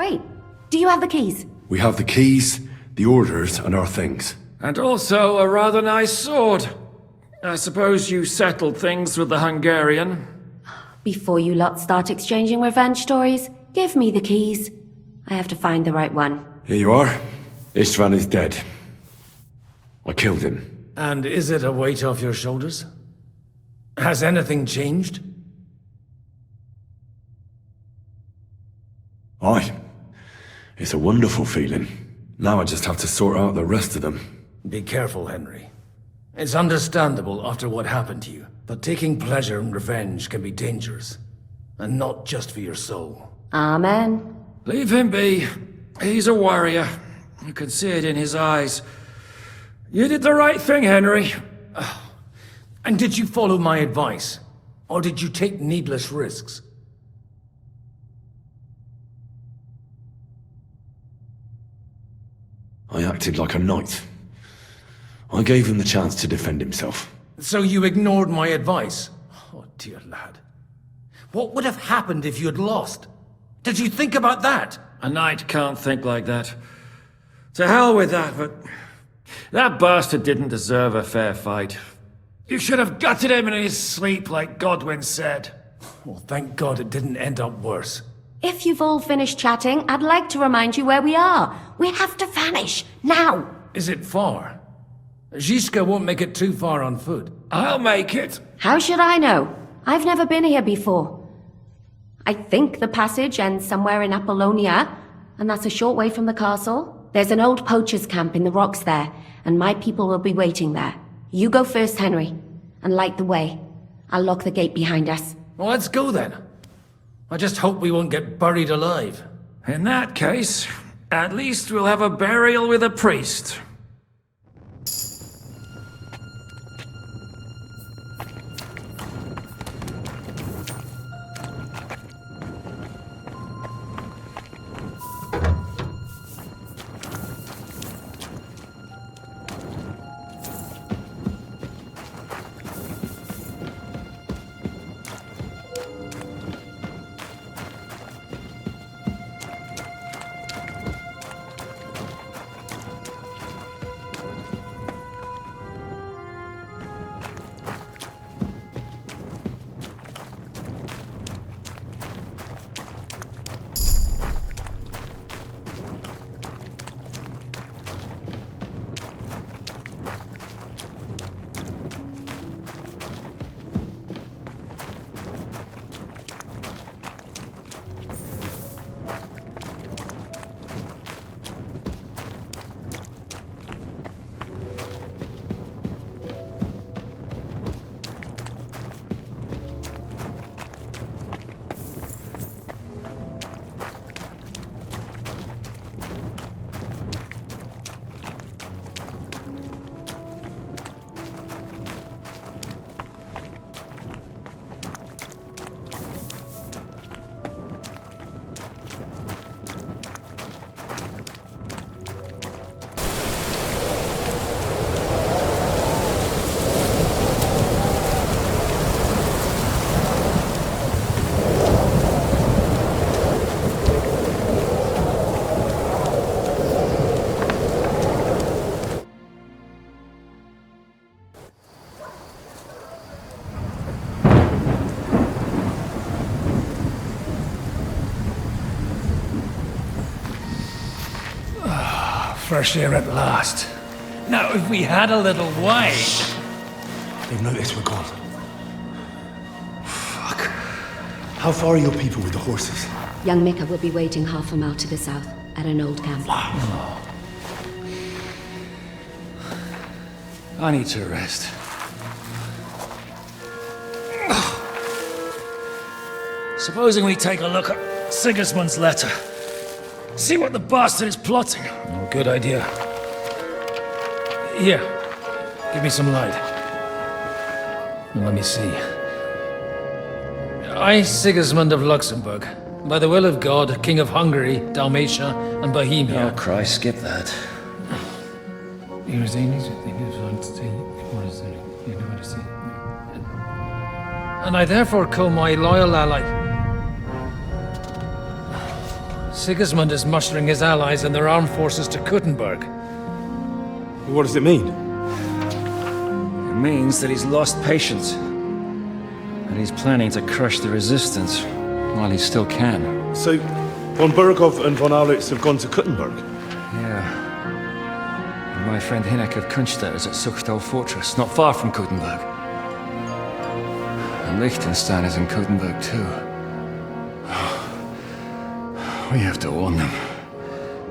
Great. Do you have the keys? We have the keys, the orders, and our things. And also a rather nice sword. I suppose you settled things with the Hungarian? Before you lot start exchanging revenge stories, give me the keys. I have to find the right one. Here you are. Istvan is dead. I killed him. And is it a weight off your shoulders? Has anything changed? Aye. It's a wonderful feeling. Now I just have to sort out the rest of them. Be careful, Henry. It's understandable after what happened to you, but taking pleasure in revenge can be dangerous. And not just for your soul. Amen. Leave him be. He's a warrior. You can see it in his eyes. You did the right thing, Henry. And did you follow my advice? Or did you take needless risks? I acted like a knight. I gave him the chance to defend himself. So you ignored my advice? Oh, dear lad. What would have happened if you had lost? Did you think about that? A knight can't think like that. To hell with that, but... that bastard didn't deserve a fair fight. You should have gutted him in his sleep, like Godwin said. Well, thank God it didn't end up worse. If you've all finished chatting, I'd like to remind you where we are. We have to vanish, now! Is it far? Zizka won't make it too far on foot. I'll make it. How should I know? I've never been here before. I think the passage ends somewhere in Apollonia, and that's a short way from the castle. There's an old poacher's camp in the rocks there, and my people will be waiting there. You go first, Henry, and light the way. I'll lock the gate behind us. Well, let's go then. I just hope we won't get buried alive. In that case, at least we'll have a burial with a priest. Fresh air at last. Now, if we had a little wine... They've noticed we're gone. Fuck. How far are your people with the horses? Young Mika will be waiting half a mile to the south, at an old camp. Oh. I need to rest. Supposing we take a look at Sigismund's letter. See what the bastard is plotting. Oh, good idea. Here, give me some light. Let me see. I, Sigismund of Luxembourg, by the will of God, King of Hungary, Dalmatia, and Bohemia. Oh, Christ, skip that. And I therefore call my loyal ally... Sigismund is mustering his allies and their armed forces to Kuttenberg. What does it mean? It means that he's lost patience. And he's planning to crush the resistance while he still can. So, von Burgov and von Aulitz have gone to Kuttenberg? Yeah. And my friend Hynek of Kunstat is at Suchtal Fortress, not far from Kuttenberg. And Lichtenstein is in Kuttenberg too. We have to warn them.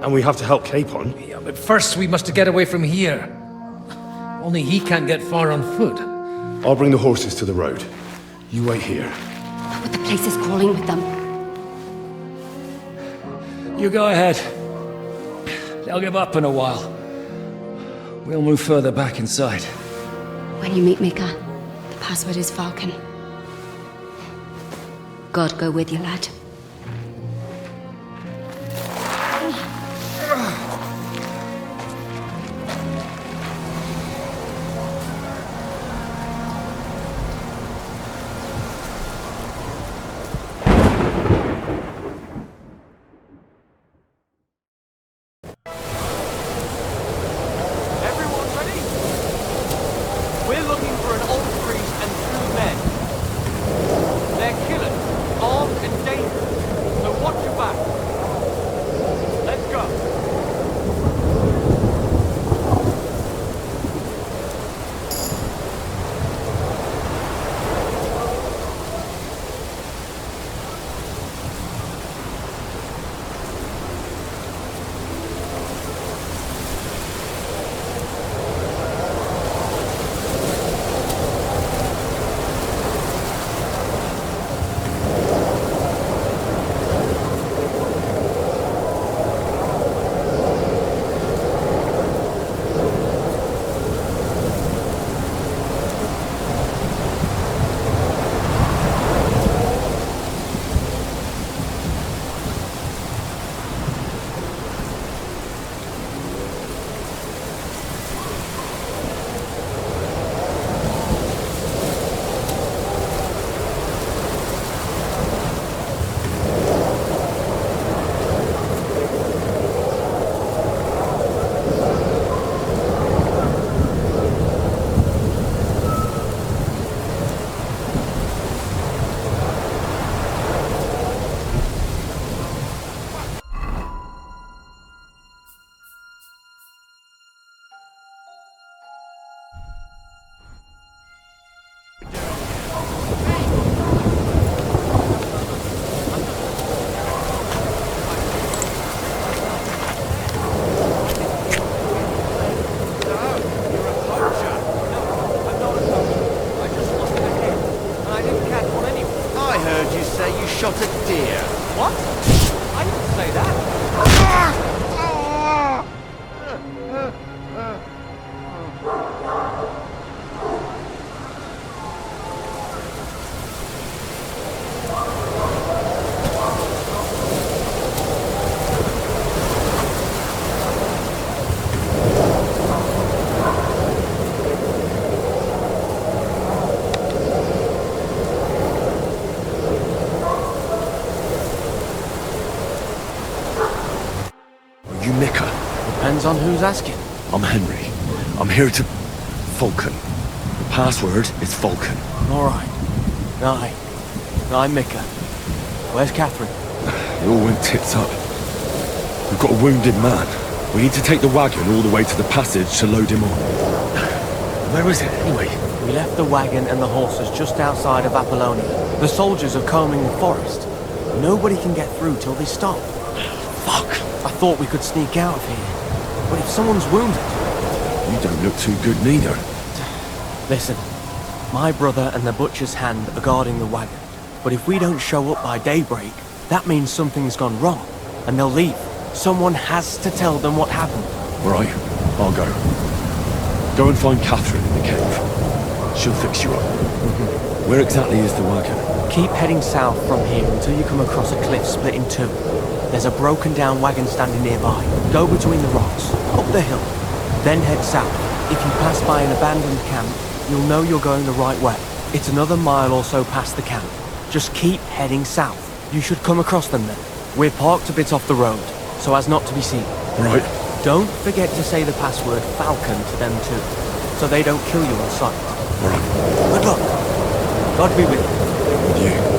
And we have to help Capon? Yeah, but first we must get away from here. Only he can't get far on foot. I'll bring the horses to the road. You wait here. But the place is crawling with them. You go ahead. They'll give up in a while. We'll move further back inside. When you meet Mika, the password is Falcon. God go with you, lad. shot a deer. What? I didn't say that. Depends on who's asking. I'm Henry. I'm here to... Falcon. The password is Falcon. Alright. I'm Mika. Where's Catherine? It all went tits up. We've got a wounded man. We need to take the wagon all the way to the passage to load him on. Where is it, anyway? We left the wagon and the horses just outside of Apollonia. The soldiers are combing the forest. Nobody can get through till they stop. Fuck! I thought we could sneak out of here. But if someone's wounded... You don't look too good neither. Listen, my brother and the butcher's hand are guarding the wagon. But if we don't show up by daybreak, that means something's gone wrong. And they'll leave. Someone has to tell them what happened. Right, I'll go. Go and find Catherine in the cave. She'll fix you up. Where exactly is the wagon? Keep heading south from here until you come across a cliff split in two. There's a broken down wagon standing nearby. Go between the rocks, up the hill, then head south. If you pass by an abandoned camp, you'll know you're going the right way. It's another mile or so past the camp. Just keep heading south. You should come across them then. We're parked a bit off the road, so as not to be seen. Right. Don't forget to say the password Falcon to them too, so they don't kill you on sight. All right. Good luck. God be with you. With you.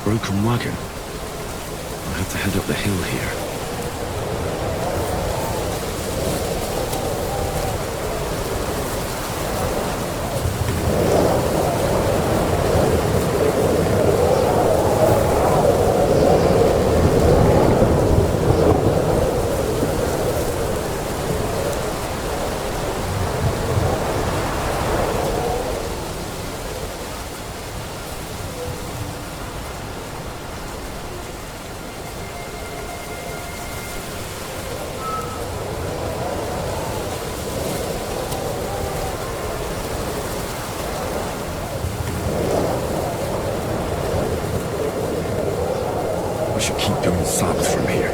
Broken wagon. I have to head up the hill here. I should keep going south from here.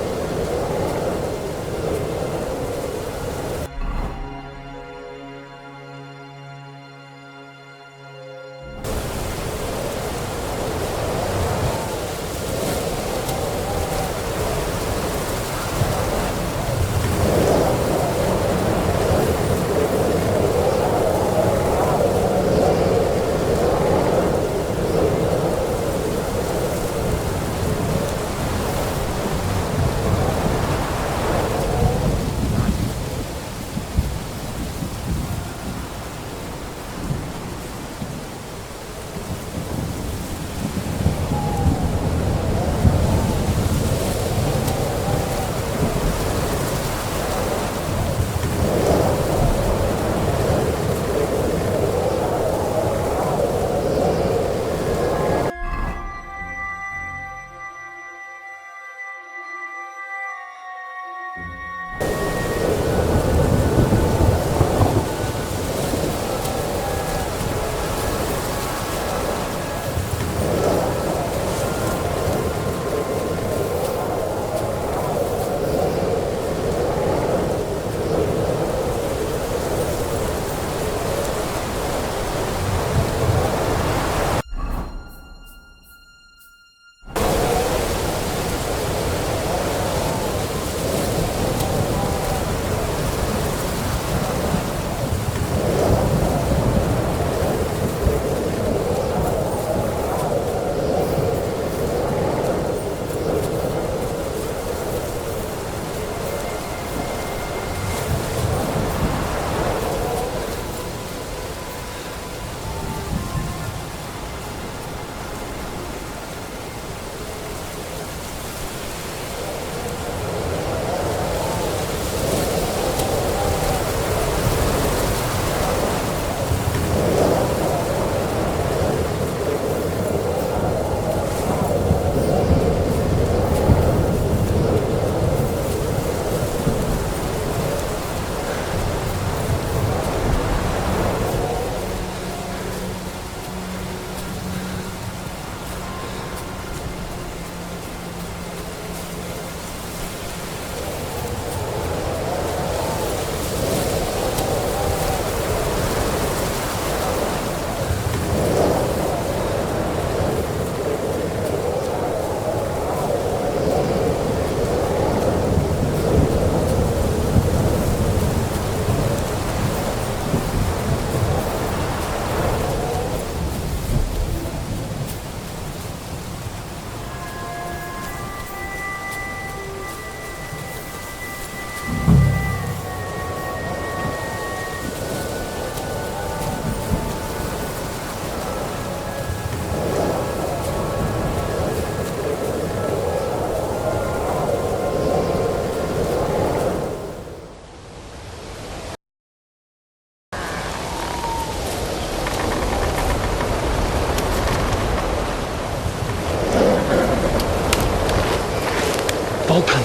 Falcon!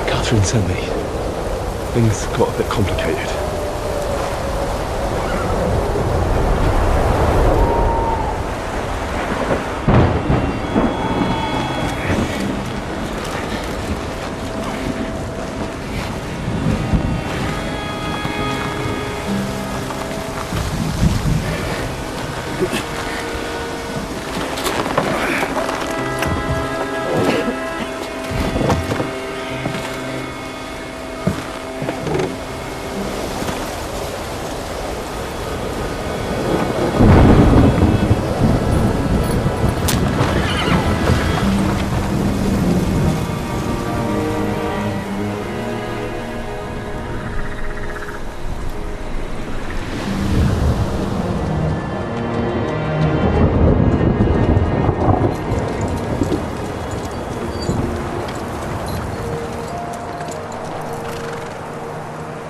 Catherine sent me. Things got a bit complicated.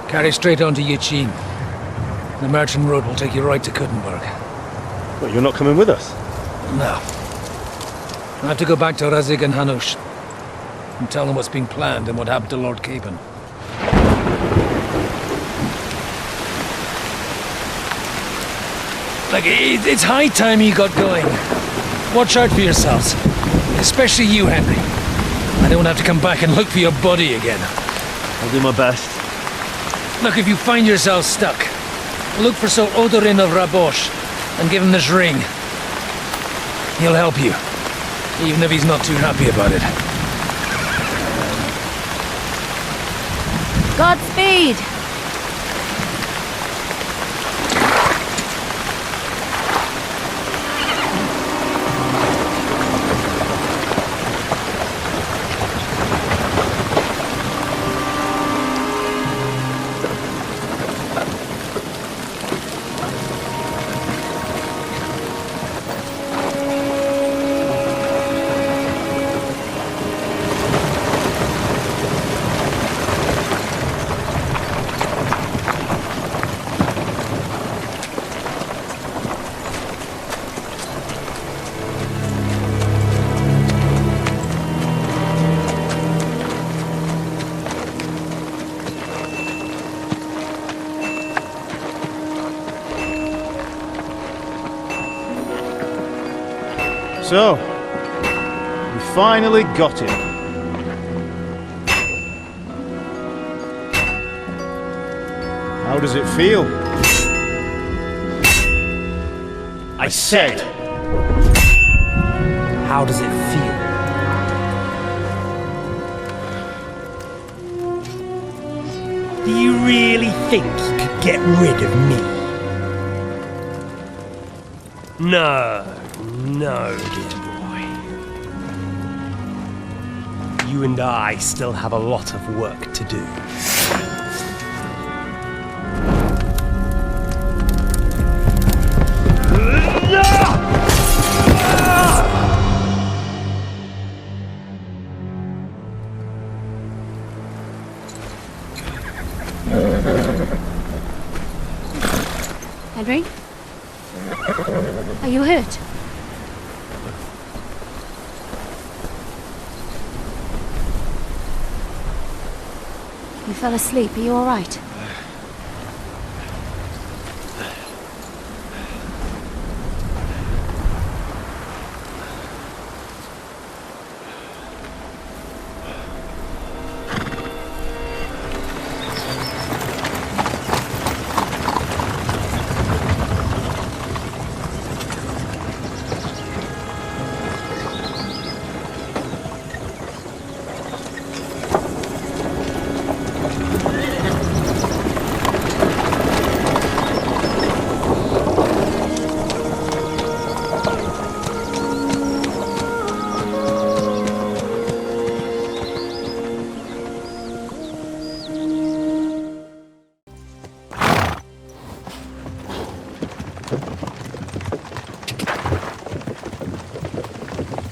Carry straight on to Yichin. The merchant road will take you right to Kuttenberg. What, you're not coming with us? No. I have to go back to Razig and Hanush and tell them what's been planned and what happened to Lord Capen. Look, it's high time you got going. Watch out for yourselves. Especially you, Henry. I don't have to come back and look for your body again. I'll do my best. Look, if you find yourself stuck, look for Sir Odorin of Rabosh and give him this ring. He'll help you, even if he's not too happy about it. Godspeed! So, we finally got him. How does it feel? I said, how does it feel? Do you really think you could get rid of me? No, dear boy. You and I still have a lot of work to do. Henry? Are you hurt? You fell asleep. Are you all right?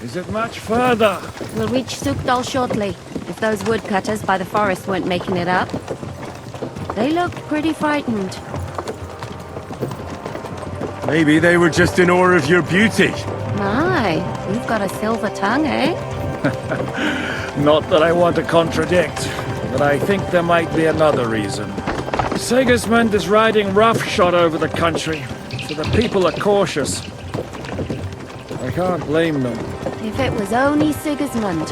Is it much further? We'll reach Sukdal shortly, if those woodcutters by the forest weren't making it up. They looked pretty frightened. Maybe they were just in awe of your beauty. My, you've got a silver tongue, eh? Not that I want to contradict, but I think there might be another reason. Sigismund is riding roughshod over the country, so the people are cautious. I can't blame them. If it was only Sigismund.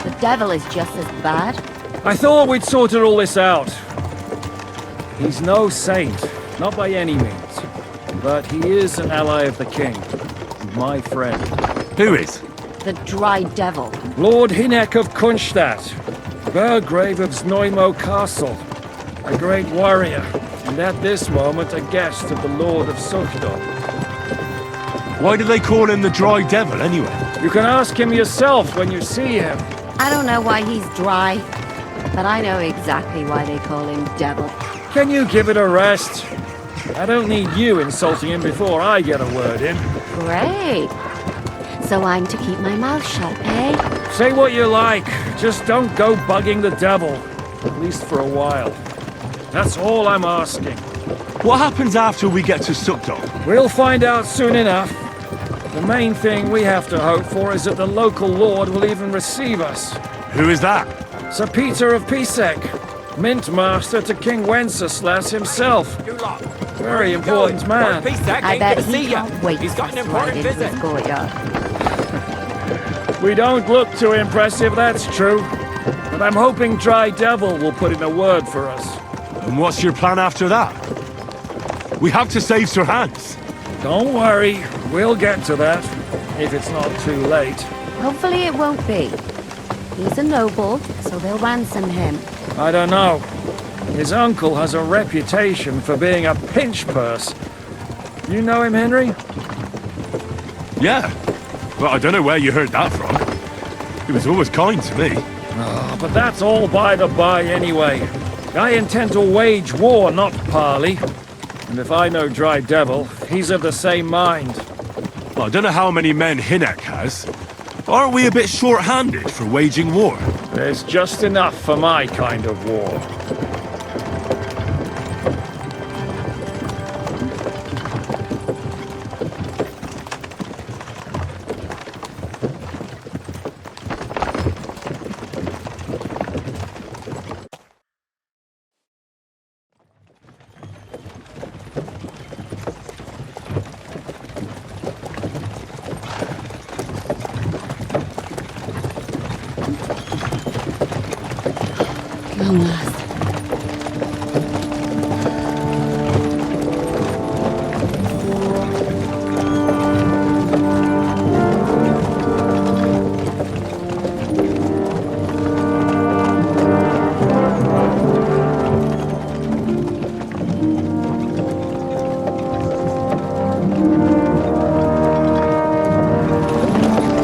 The devil is just as bad. I thought we'd sorted all this out. He's no saint, not by any means. But he is an ally of the king. My friend. Who is? The dry devil. Lord Hynek of Kunstat, Margrave of Znojmo Castle, a great warrior, and at this moment a guest of the Lord of Sukhdol. Why do they call him the Dry Devil, anyway? You can ask him yourself when you see him. I don't know why he's dry, but I know exactly why they call him devil. Can you give it a rest? I don't need you insulting him before I get a word in. Great. So I'm to keep my mouth shut, eh? Say what you like, just don't go bugging the devil. At least for a while. That's all I'm asking. What happens after we get to Sukhdol? We'll find out soon enough. The main thing we have to hope for is that the local lord will even receive us. Who is that? Sir Peter of Pisek, Mint Master to King Wenceslas himself. Very important man. I bet he can't wait to slide into his courtyard. We don't look too impressive, that's true. But I'm hoping Dry Devil will put in a word for us. And what's your plan after that? We have to save Sir Hans. Don't worry, we'll get to that, if it's not too late. Hopefully it won't be. He's a noble, so they'll ransom him. I don't know. His uncle has a reputation for being a pinch purse. You know him, Henry? Yeah. Well, I don't know where you heard that from. He was always kind to me. Oh, but that's all by the by anyway. I intend to wage war, not parley. And if I know Dry Devil, he's of the same mind. Well, I don't know how many men Hynek has. Aren't we a bit short-handed for waging war? There's just enough for my kind of war.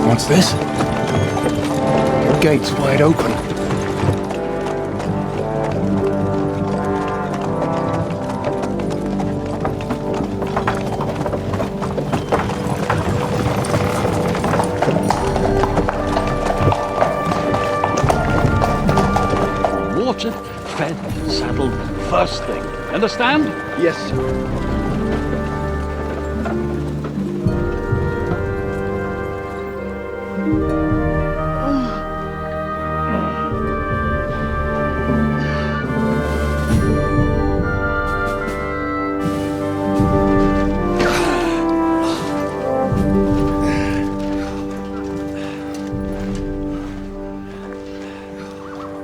What's this? The gate's wide open. Watered, fed, saddled, first thing. Understand? Yes, sir.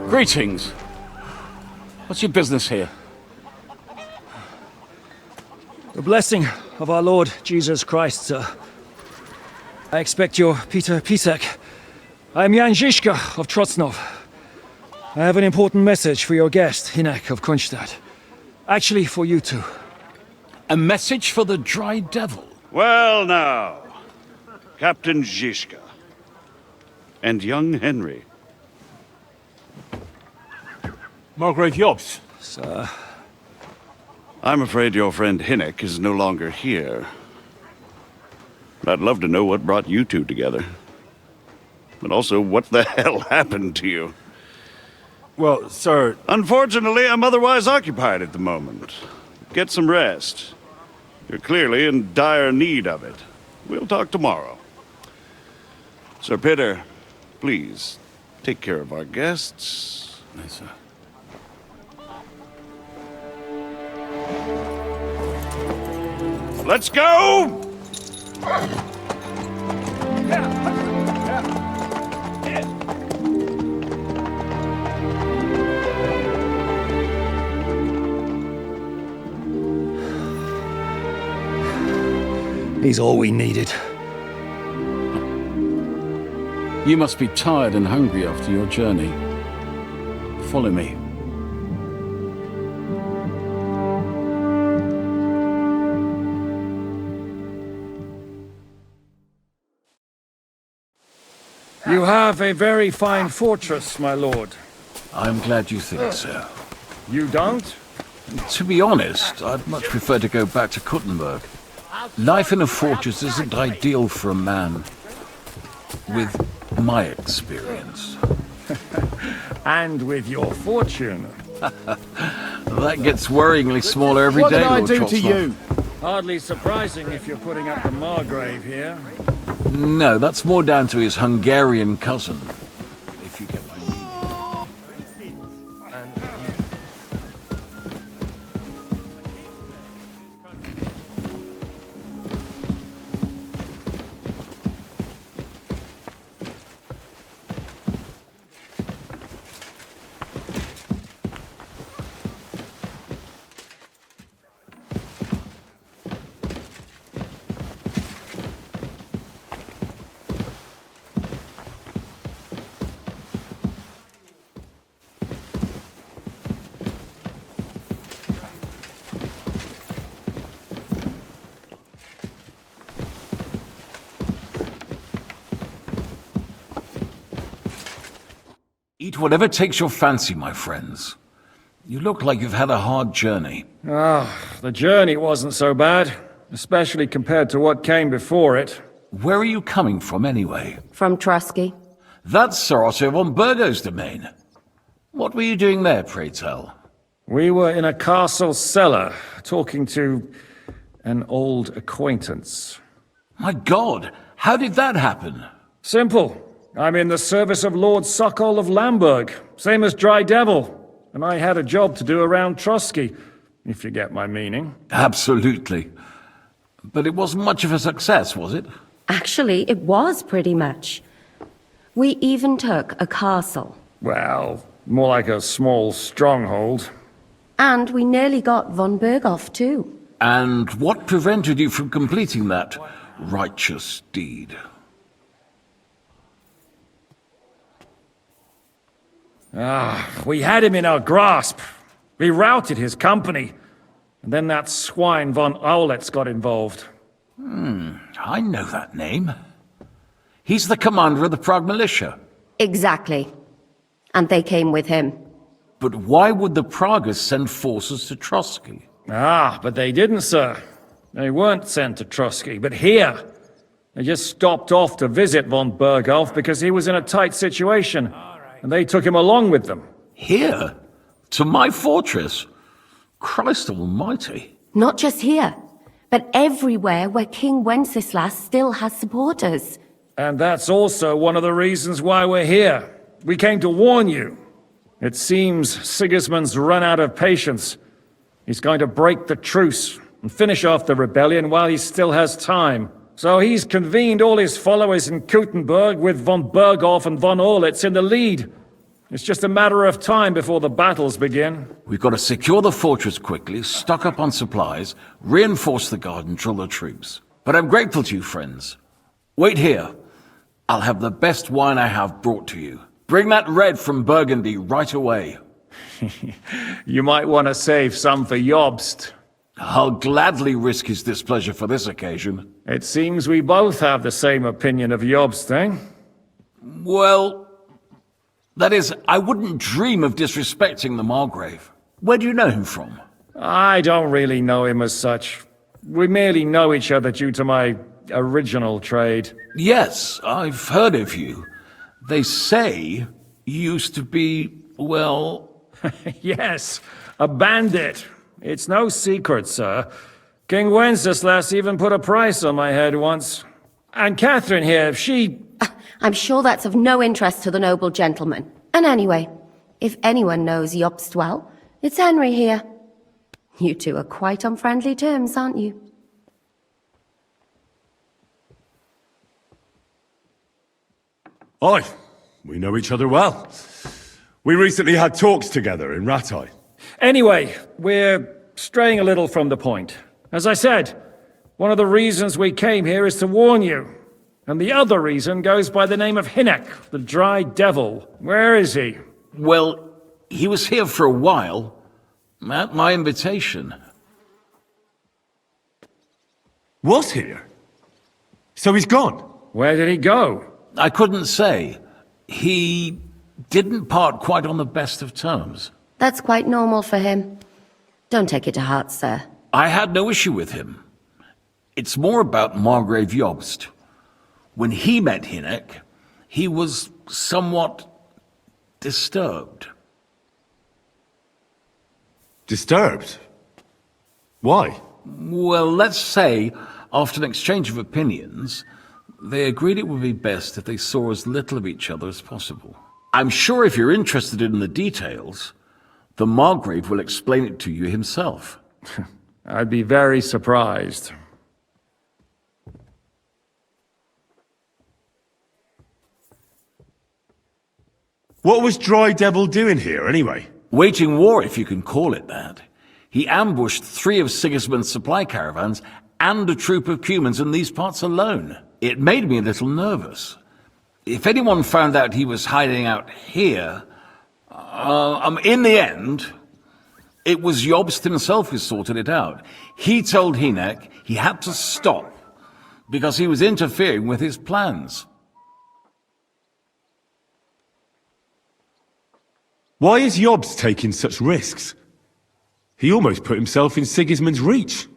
Greetings. What's your business here? The blessing of our Lord Jesus Christ, sir. I expect you're Peter Pisek. I am Jan Zizka of Trocnov. I have an important message for your guest, Hynek of Kunstat. Actually, for you two. A message for the Dry Devil? Well now, Captain Zizka. And young Henry. Margrave Jobst. Sir. I'm afraid your friend Hynek is no longer here. But I'd love to know what brought you two together. But also, what the hell happened to you? Well, sir... Unfortunately, I'm otherwise occupied at the moment. Get some rest. You're clearly in dire need of it. We'll talk tomorrow. Sir Peter, please, take care of our guests. Yes, sir. Let's go! He's all we needed. You must be tired and hungry after your journey. Follow me. You have a very fine fortress, my lord. I'm glad you think so. You don't? To be honest, I'd much prefer to go back to Kuttenberg. Life in a fortress isn't ideal for a man with my experience. And with your fortune. That gets worryingly smaller every day, What Lord did I do to Trotsloff. you? Hardly surprising if you're putting up the Margrave here. No, that's more down to his Hungarian cousin. If you get my meaning. Eat whatever takes your fancy, my friends. You look like you've had a hard journey. The journey wasn't so bad, especially compared to what came before it. Where are you coming from, anyway? From Trusky. That's Sir Otto von Burgo's domain. What were you doing there, pray tell? We were in a castle cellar, talking to an old acquaintance. My God, how did that happen? Simple. I'm in the service of Lord Sokol of Lamberg, same as Dry Devil, and I had a job to do around Trusky, if you get my meaning. Absolutely. But it wasn't much of a success, was it? Actually, it was pretty much. We even took a castle. Well, more like a small stronghold. And we nearly got von Berghoff, too. And what prevented you from completing that righteous deed? We had him in our grasp. We routed his company. And then that swine von Aulitz got involved. I know that name. He's the commander of the Prague militia. Exactly. And they came with him. But why would the Praguers send forces to Trusky? But they didn't, sir. They weren't sent to Trusky, but here. They just stopped off to visit von Berghoff because he was in a tight situation. And they took him along with them. Here? To my fortress? Christ almighty. Not just here, but everywhere where King Wenceslas still has supporters. And that's also one of the reasons why we're here. We came to warn you. It seems Sigismund's run out of patience. He's going to break the truce and finish off the rebellion while he still has time. So he's convened all his followers in Kuttenberg with von Berghoff and von Aulitz in the lead. It's just a matter of time before the battles begin. We've got to secure the fortress quickly, stock up on supplies, reinforce the guard and drill the troops. But I'm grateful to you, friends. Wait here. I'll have the best wine I have brought to you. Bring that red from Burgundy right away. You might want to save some for Jobst. I'll gladly risk his displeasure for this occasion. It seems we both have the same opinion of Jobst, eh? Well, that is, I wouldn't dream of disrespecting the Margrave. Where do you know him from? I don't really know him as such. We merely know each other due to my original trade. Yes, I've heard of you. They say you used to be, well... Yes, a bandit. It's no secret, sir. King Wenceslas even put a price on my head once. And Catherine here, she... I'm sure that's of no interest to the noble gentleman. And anyway, if anyone knows Jobst well, it's Henry here. You two are quite on friendly terms, aren't you? Aye, we know each other well. We recently had talks together in Ratai. Anyway, we're straying a little from the point. As I said, one of the reasons we came here is to warn you. And the other reason goes by the name of Hynek, the Dry Devil. Where is he? Well, he was here for a while, at my invitation. Was here? So he's gone? Where did he go? I couldn't say. He didn't part quite on the best of terms. That's quite normal for him. Don't take it to heart, sir. I had no issue with him. It's more about Margrave Jobst. When he met Hynek, he was somewhat disturbed. Disturbed? Why? Well, let's say, after an exchange of opinions, they agreed it would be best if they saw as little of each other as possible. I'm sure if you're interested in the details, the Margrave will explain it to you himself. I'd be very surprised. What was Dry Devil doing here, anyway? Waging war, if you can call it that. He ambushed 3 of Sigismund's supply caravans and a troop of Cumans in these parts alone. It made me a little nervous. If anyone found out he was hiding out here, in the end, it was Jobst himself who sorted it out. He told Hynek he had to stop because he was interfering with his plans. Why is Jobst taking such risks? He almost put himself in Sigismund's reach.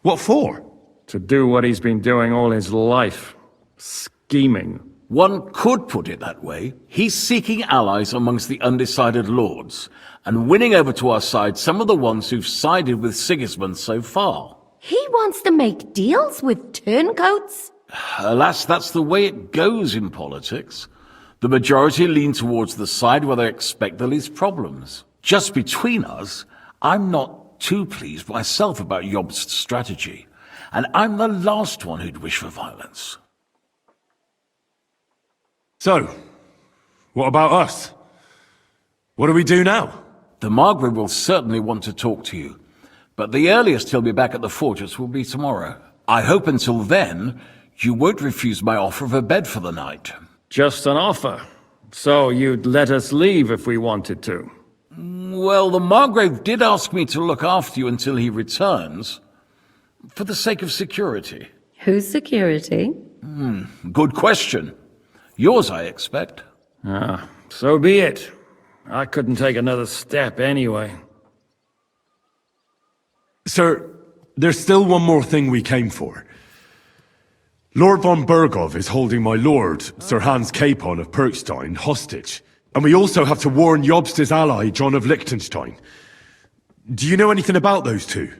What for? To do what he's been doing all his life. Scheming. One could put it that way. He's seeking allies amongst the undecided lords, and winning over to our side some of the ones who've sided with Sigismund so far. He wants to make deals with turncoats? Alas, that's the way it goes in politics. The majority lean towards the side where they expect the least problems. Just between us, I'm not too pleased myself about Jobst's strategy, and I'm the last one who'd wish for violence. So, what about us? What do we do now? The Margrave will certainly want to talk to you, but the earliest he'll be back at the fortress will be tomorrow. I hope until then, you won't refuse my offer of a bed for the night. Just an offer. So you'd let us leave if we wanted to? Well, the Margrave did ask me to look after you until he returns, for the sake of security. Whose security? Good question. Yours, I expect. So be it. I couldn't take another step anyway. Sir, there's still one more thing we came for. Lord von Bergov is holding my lord, Sir Hans Capon of Pirkstein, hostage. And we also have to warn Jobst's ally, John of Lichtenstein. Do you know anything about those two?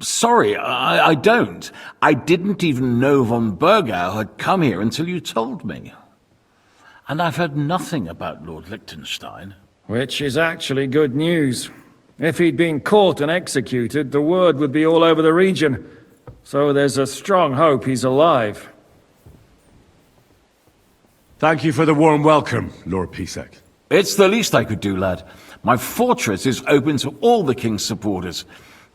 Sorry, I don't. I didn't even know von Bergau had come here until you told me. And I've heard nothing about Lord Lichtenstein. Which is actually good news. If he'd been caught and executed, the word would be all over the region. So there's a strong hope he's alive. Thank you for the warm welcome, Lord Pisek. It's the least I could do, lad. My fortress is open to all the king's supporters,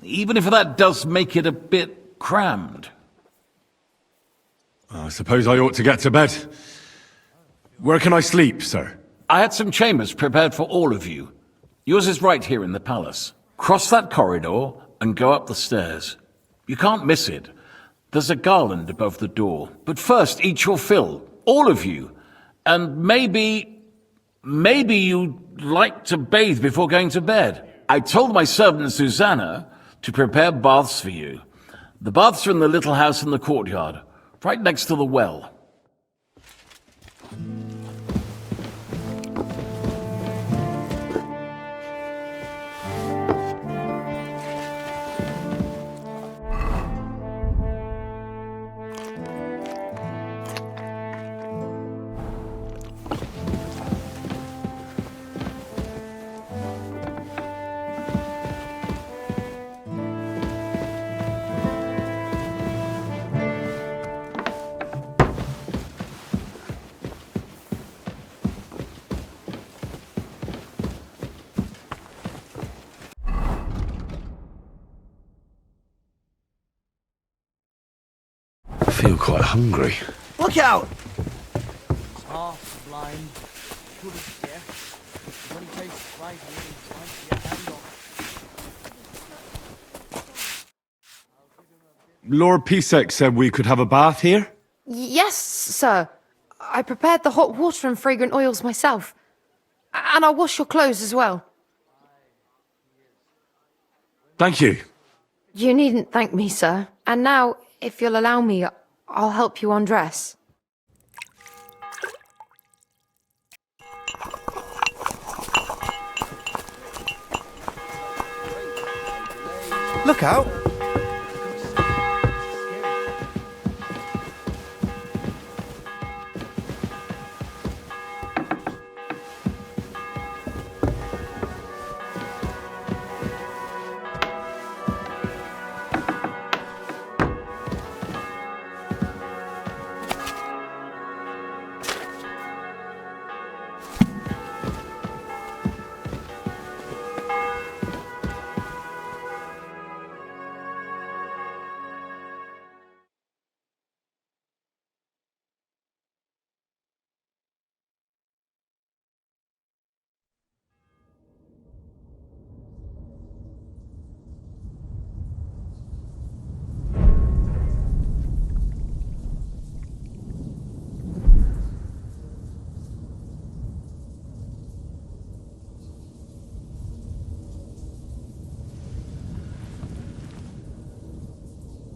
even if that does make it a bit crammed. I suppose I ought to get to bed. Where can I sleep, sir? I had some chambers prepared for all of you. Yours is right here in the palace. Cross that corridor and go up the stairs. You can't miss it. There's a garland above the door. But first, eat your fill. All of you. And maybe you'd like to bathe before going to bed. I told my servant Susanna to prepare baths for you. The baths are in the little house in the courtyard, right next to the well. feel quite hungry. Look out! Half blind. Couldn't steer. When he tastes right, he tries to get hand on. Lord Pisek said we could have a bath here? Yes, sir. I prepared the hot water and fragrant oils myself. And I'll wash your clothes as well. Thank you. You needn't thank me, sir. And now, if you'll allow me, I'll help you undress. Look out!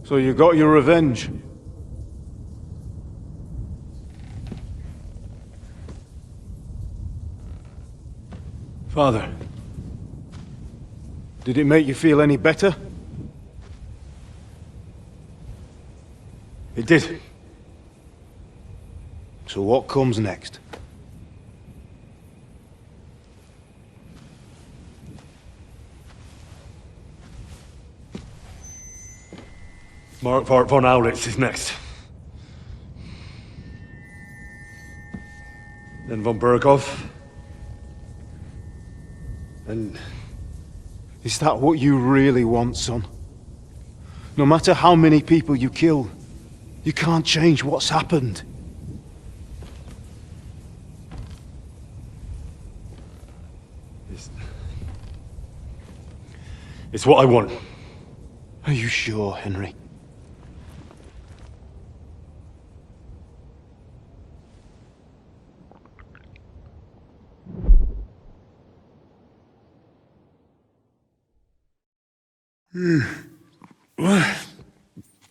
So you got your revenge? Father, did it make you feel any better? It did. So what comes next? Mark von Aulitz is next. Then von Berghoff. And is that what you really want, son? No matter how many people you kill, you can't change what's happened. It's what I want. Are you sure, Henry?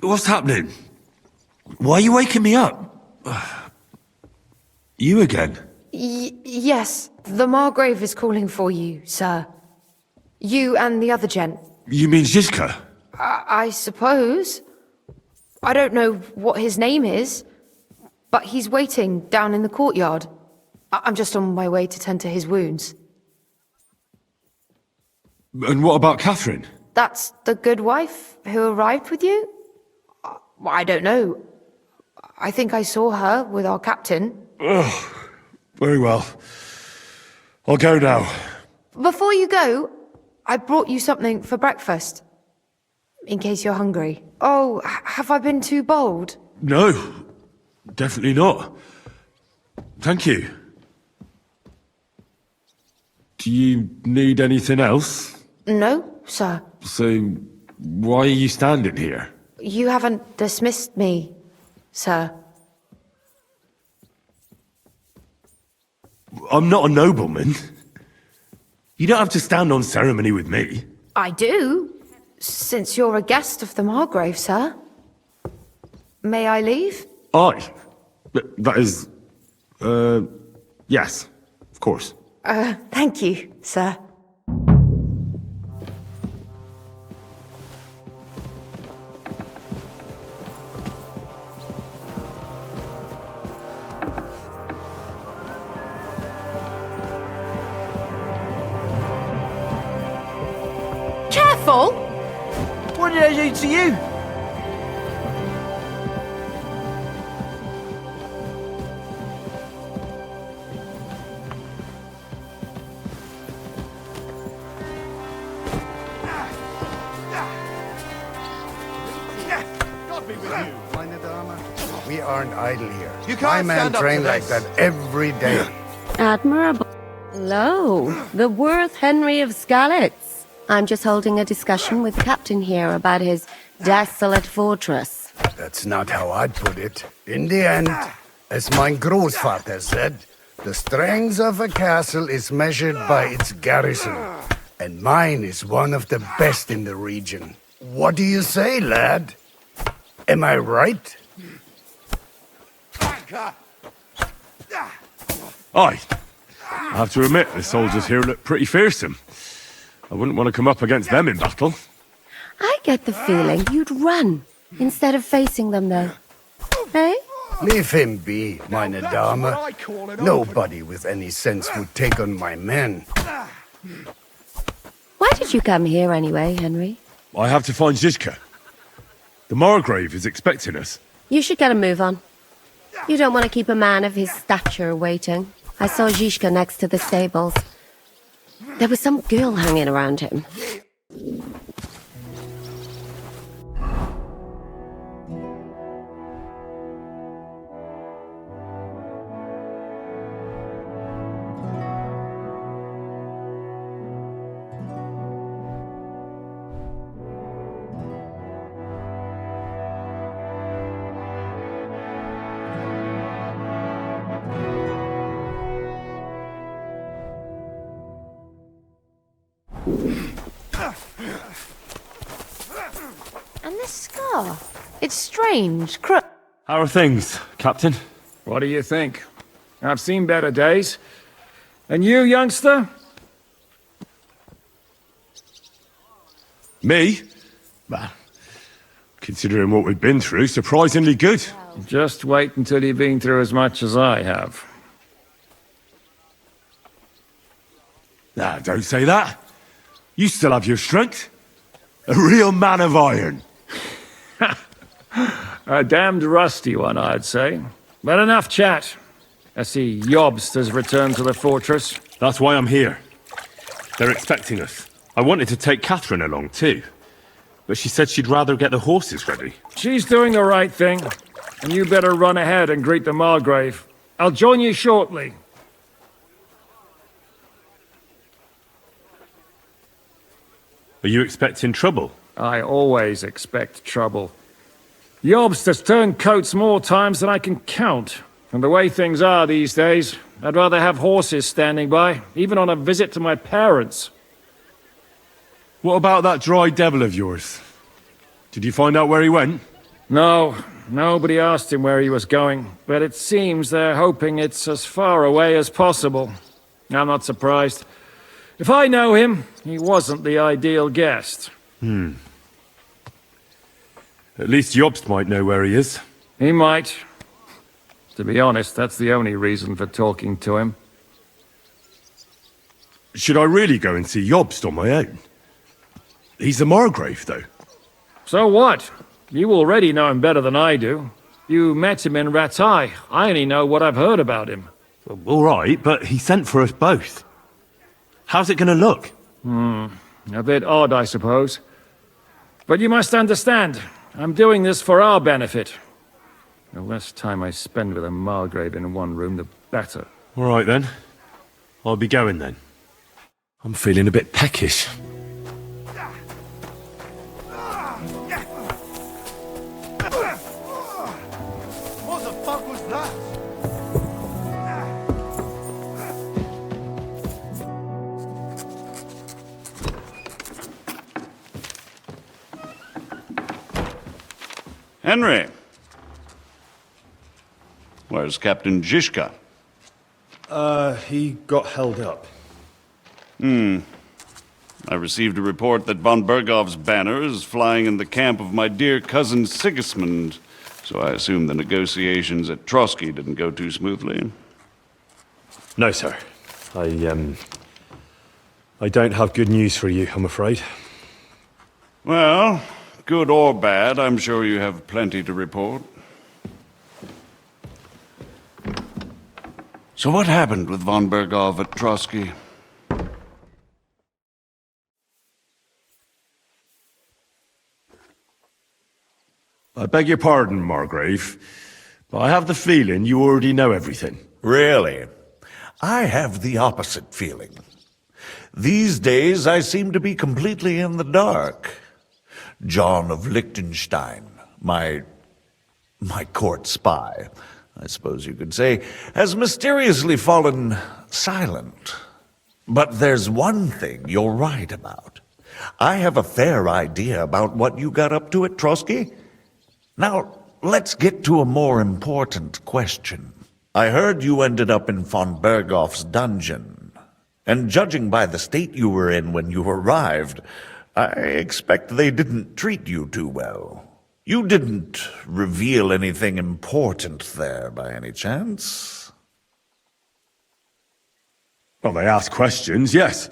What's happening? Why are you waking me up? You again? Yes, the Margrave is calling for you, sir. You and the other gent. You mean Zizka? I suppose. I don't know what his name is, but he's waiting down in the courtyard. I'm just on my way to tend to his wounds. And what about Catherine? That's the good wife who arrived with you? I don't know. I think I saw her with our captain. Oh, very well. I'll go now. Before you go, I brought you something for breakfast. In case you're hungry. Oh, have I been too bold? No, definitely not. Thank you. Do you need anything else? No, sir. So, why are you standing here? You haven't dismissed me, sir. I'm not a nobleman. You don't have to stand on ceremony with me. I do, since you're a guest of the Margrave, sir. May I leave? That is... yes, of course. Thank you, sir. Careful! What did I do to you? God be with you, meine Dame. We aren't idle here. You can't My men stand up train to like this. that every day. Admirable. Hello, the worth Henry of Skalitz. I'm just holding a discussion with Captain here about his desolate fortress. That's not how I'd put it. In the end, as my Großvater said, the strength of a castle is measured by its garrison. And mine is one of the best in the region. What do you say, lad? Am I right? Aye. I have to admit, the soldiers here look pretty fearsome. I wouldn't want to come up against them in battle. I get the feeling you'd run instead of facing them, though. Eh? Leave him be, meine Dame. Nobody with any sense would take on my men. Why did you come here anyway, Henry? I have to find Zizka. The Margrave is expecting us. You should get a move on. You don't want to keep a man of his stature waiting. I saw Zizka next to the stables. There was some girl hanging around him. And this scar. It's strange. How are things, Captain? What do you think? I've seen better days. And you, youngster? Me? Well, considering what we've been through, surprisingly good. Just wait until you've been through as much as I have. Nah, don't say that. You still have your strength. A real man of iron. A damned rusty one, I'd say. But enough chat. I see Jobst has returned to the fortress. That's why I'm here. They're expecting us. I wanted to take Catherine along too, but she said she'd rather get the horses ready. She's doing the right thing, and you better run ahead and greet the Margrave. I'll join you shortly. Are you expecting trouble? I always expect trouble. Jobst has turned coats more times than I can count. And the way things are these days, I'd rather have horses standing by, even on a visit to my parents. What about that dry devil of yours? Did you find out where he went? No, nobody asked him where he was going, but it seems they're hoping it's as far away as possible. I'm not surprised. If I know him, he wasn't the ideal guest. At least Jobst might know where he is. He might. To be honest, that's the only reason for talking to him. Should I really go and see Jobst on my own? He's the Margrave, though. So what? You already know him better than I do. You met him in Ratai. I only know what I've heard about him. Well, all right, but he sent for us both. How's it going to look? A bit odd, I suppose. But you must understand, I'm doing this for our benefit. The less time I spend with a Margrave in one room, the better. All right, then. I'll be going, then. I'm feeling a bit peckish. What the fuck was that? Henry! Where's Captain Zizka? He got held up. I received a report that von Bergov's banner is flying in the camp of my dear cousin Sigismund, so I assume the negotiations at Trotsky didn't go too smoothly. No, sir. I don't have good news for you, I'm afraid. Well, good or bad, I'm sure you have plenty to report. So what happened with von Bergov at Trotsky? I beg your pardon, Margrave, I have the feeling you already know everything. Really? I have the opposite feeling. These days I seem to be completely in the dark. John of Lichtenstein, my court spy, I suppose you could say, has mysteriously fallen silent. But there's one thing you're right about. I have a fair idea about what you got up to at Trotsky. Now, let's get to a more important question. I heard you ended up in von Berghoff's dungeon, and judging by the state you were in when you arrived, I expect they didn't treat you too well. You didn't reveal anything important there by any chance? Well, they asked questions, yes.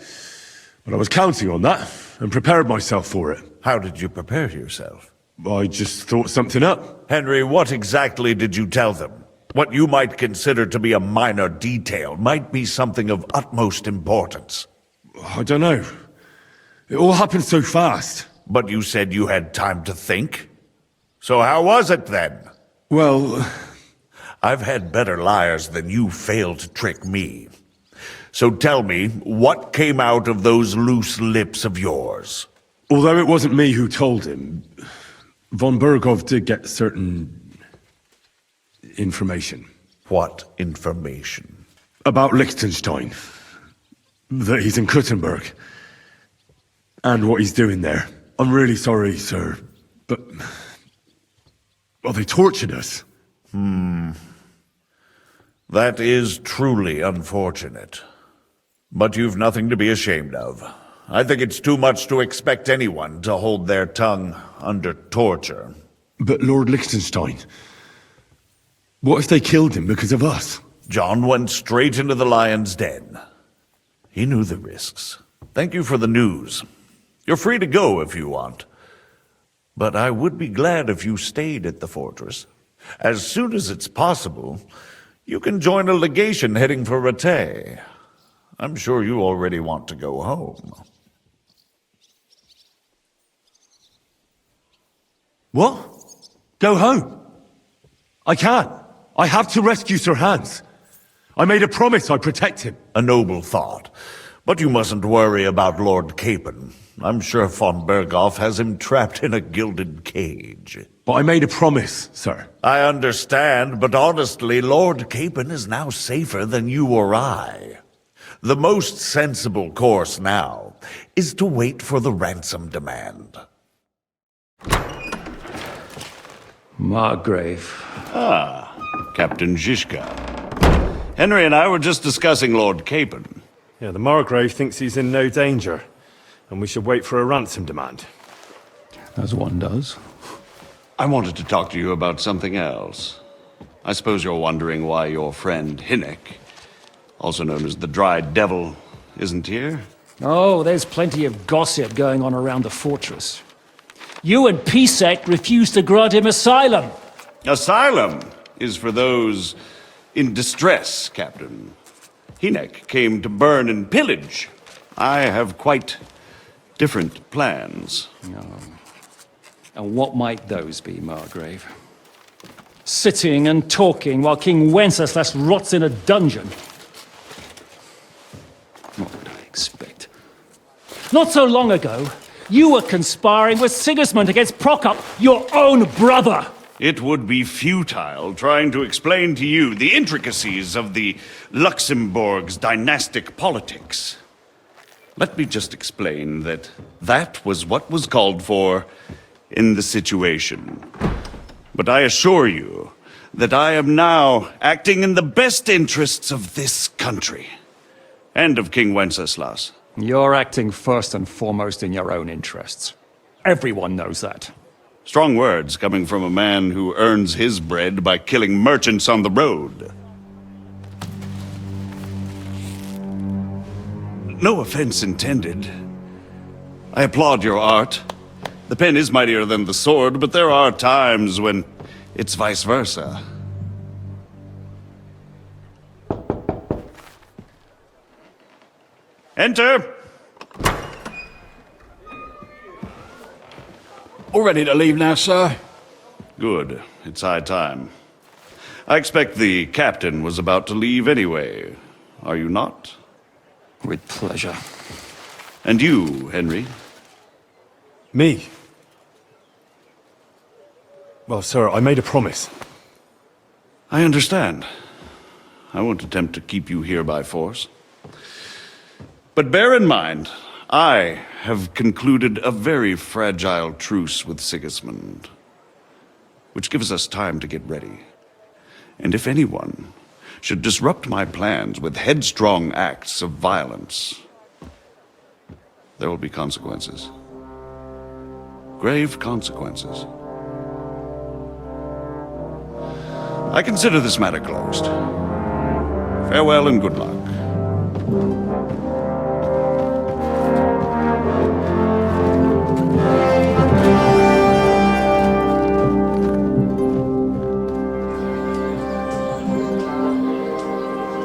But I was counting on that, and prepared myself for it. How did you prepare yourself? I just thought something up. Henry, what exactly did you tell them? What you might consider to be a minor detail might be something of utmost importance. I don't know. It all happened so fast. But you said you had time to think? So how was it then? Well, I've had better liars than you fail to trick me. So tell me, what came out of those loose lips of yours? Although it wasn't me who told him, von Berghoff did get certain information. What information? About Lichtenstein. That he's in Kuttenberg. And what he's doing there. I'm really sorry, sir, but... well, they tortured us. That is truly unfortunate. But you've nothing to be ashamed of. I think it's too much to expect anyone to hold their tongue under torture. But Lord Lichtenstein... what if they killed him because of us? John went straight into the lion's den. He knew the risks. Thank you for the news. You're free to go if you want. But I would be glad if you stayed at the fortress. As soon as it's possible, you can join a legation heading for Raneck. I'm sure you already want to go home. What? Go home? I can't. I have to rescue Sir Hans. I made a promise I'd protect him. A noble thought. But you mustn't worry about Lord Capon. I'm sure von Berghoff has him trapped in a gilded cage. But I made a promise, sir. I understand, but honestly, Lord Capon is now safer than you or I. The most sensible course now is to wait for the ransom demand. Margrave. Ah, Captain Zizka. Henry and I were just discussing Lord Capon. Yeah, the Margrave thinks he's in no danger, and we should wait for a ransom demand. As one does. I wanted to talk to you about something else. I suppose you're wondering why your friend Hynek, also known as the Dried Devil, isn't here? Oh, there's plenty of gossip going on around the fortress. You and Pisek refused to grant him asylum. Asylum is for those in distress, Captain. Hynek came to burn and pillage. I have quite different plans. And what might those be, Margrave? Sitting and talking while King Wenceslas rots in a dungeon. What would I expect? Not so long ago, you were conspiring with Sigismund against Prokop, your own brother! It would be futile trying to explain to you the intricacies of the Luxembourg's dynastic politics. Let me just explain that that was what was called for in the situation. But I assure you that I am now acting in the best interests of this country and of King Wenceslas. You're acting first and foremost in your own interests. Everyone knows that. Strong words coming from a man who earns his bread by killing merchants on the road. No offense intended. I applaud your art. The pen is mightier than the sword, but there are times when it's vice versa. Enter! All ready to leave now, sir? Good. It's high time. I expect the captain was about to leave anyway. Are you not? With pleasure. And you, Henry? Me? Well, sir, I made a promise. I understand. I won't attempt to keep you here by force. But bear in mind, I have concluded a very fragile truce with Sigismund, which gives us time to get ready. And if anyone should disrupt my plans with headstrong acts of violence, there will be consequences. Grave consequences. I consider this matter closed. Farewell and good luck.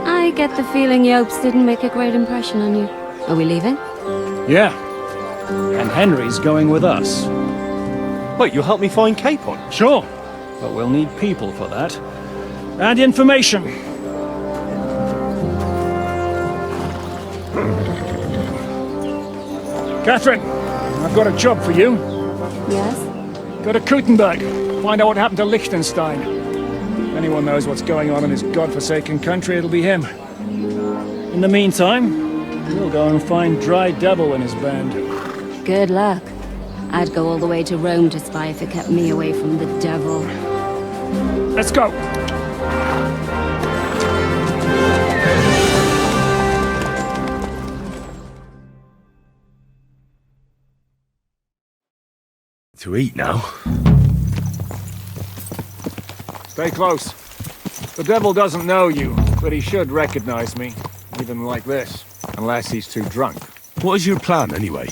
I get the feeling Jobst didn't make a great impression on you. Are we leaving? Yeah. And Henry's going with us. Wait, you'll help me find Capon? Sure. But we'll need people for that. And information. Catherine, I've got a job for you. Yes? Go to Kuttenberg. Find out what happened to Lichtenstein. If anyone knows what's going on in his godforsaken country, it'll be him. In the meantime, we'll go and find Dry Devil and his band. Good luck. I'd go all the way to Rome to spy if it kept me away from the devil. Let's go! To eat now. Stay close. The devil doesn't know you, but he should recognize me, even like this, unless he's too drunk. What is your plan, anyway?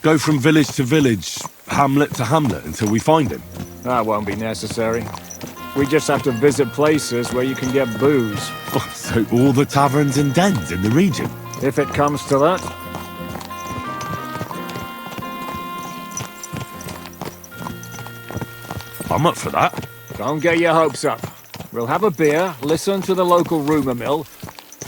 Go from village to village, hamlet to hamlet, until we find him? That won't be necessary. We just have to visit places where you can get booze. Oh, so all the taverns and dens in the region? If it comes to that. I'm up for that. Don't get your hopes up. We'll have a beer, listen to the local rumor mill,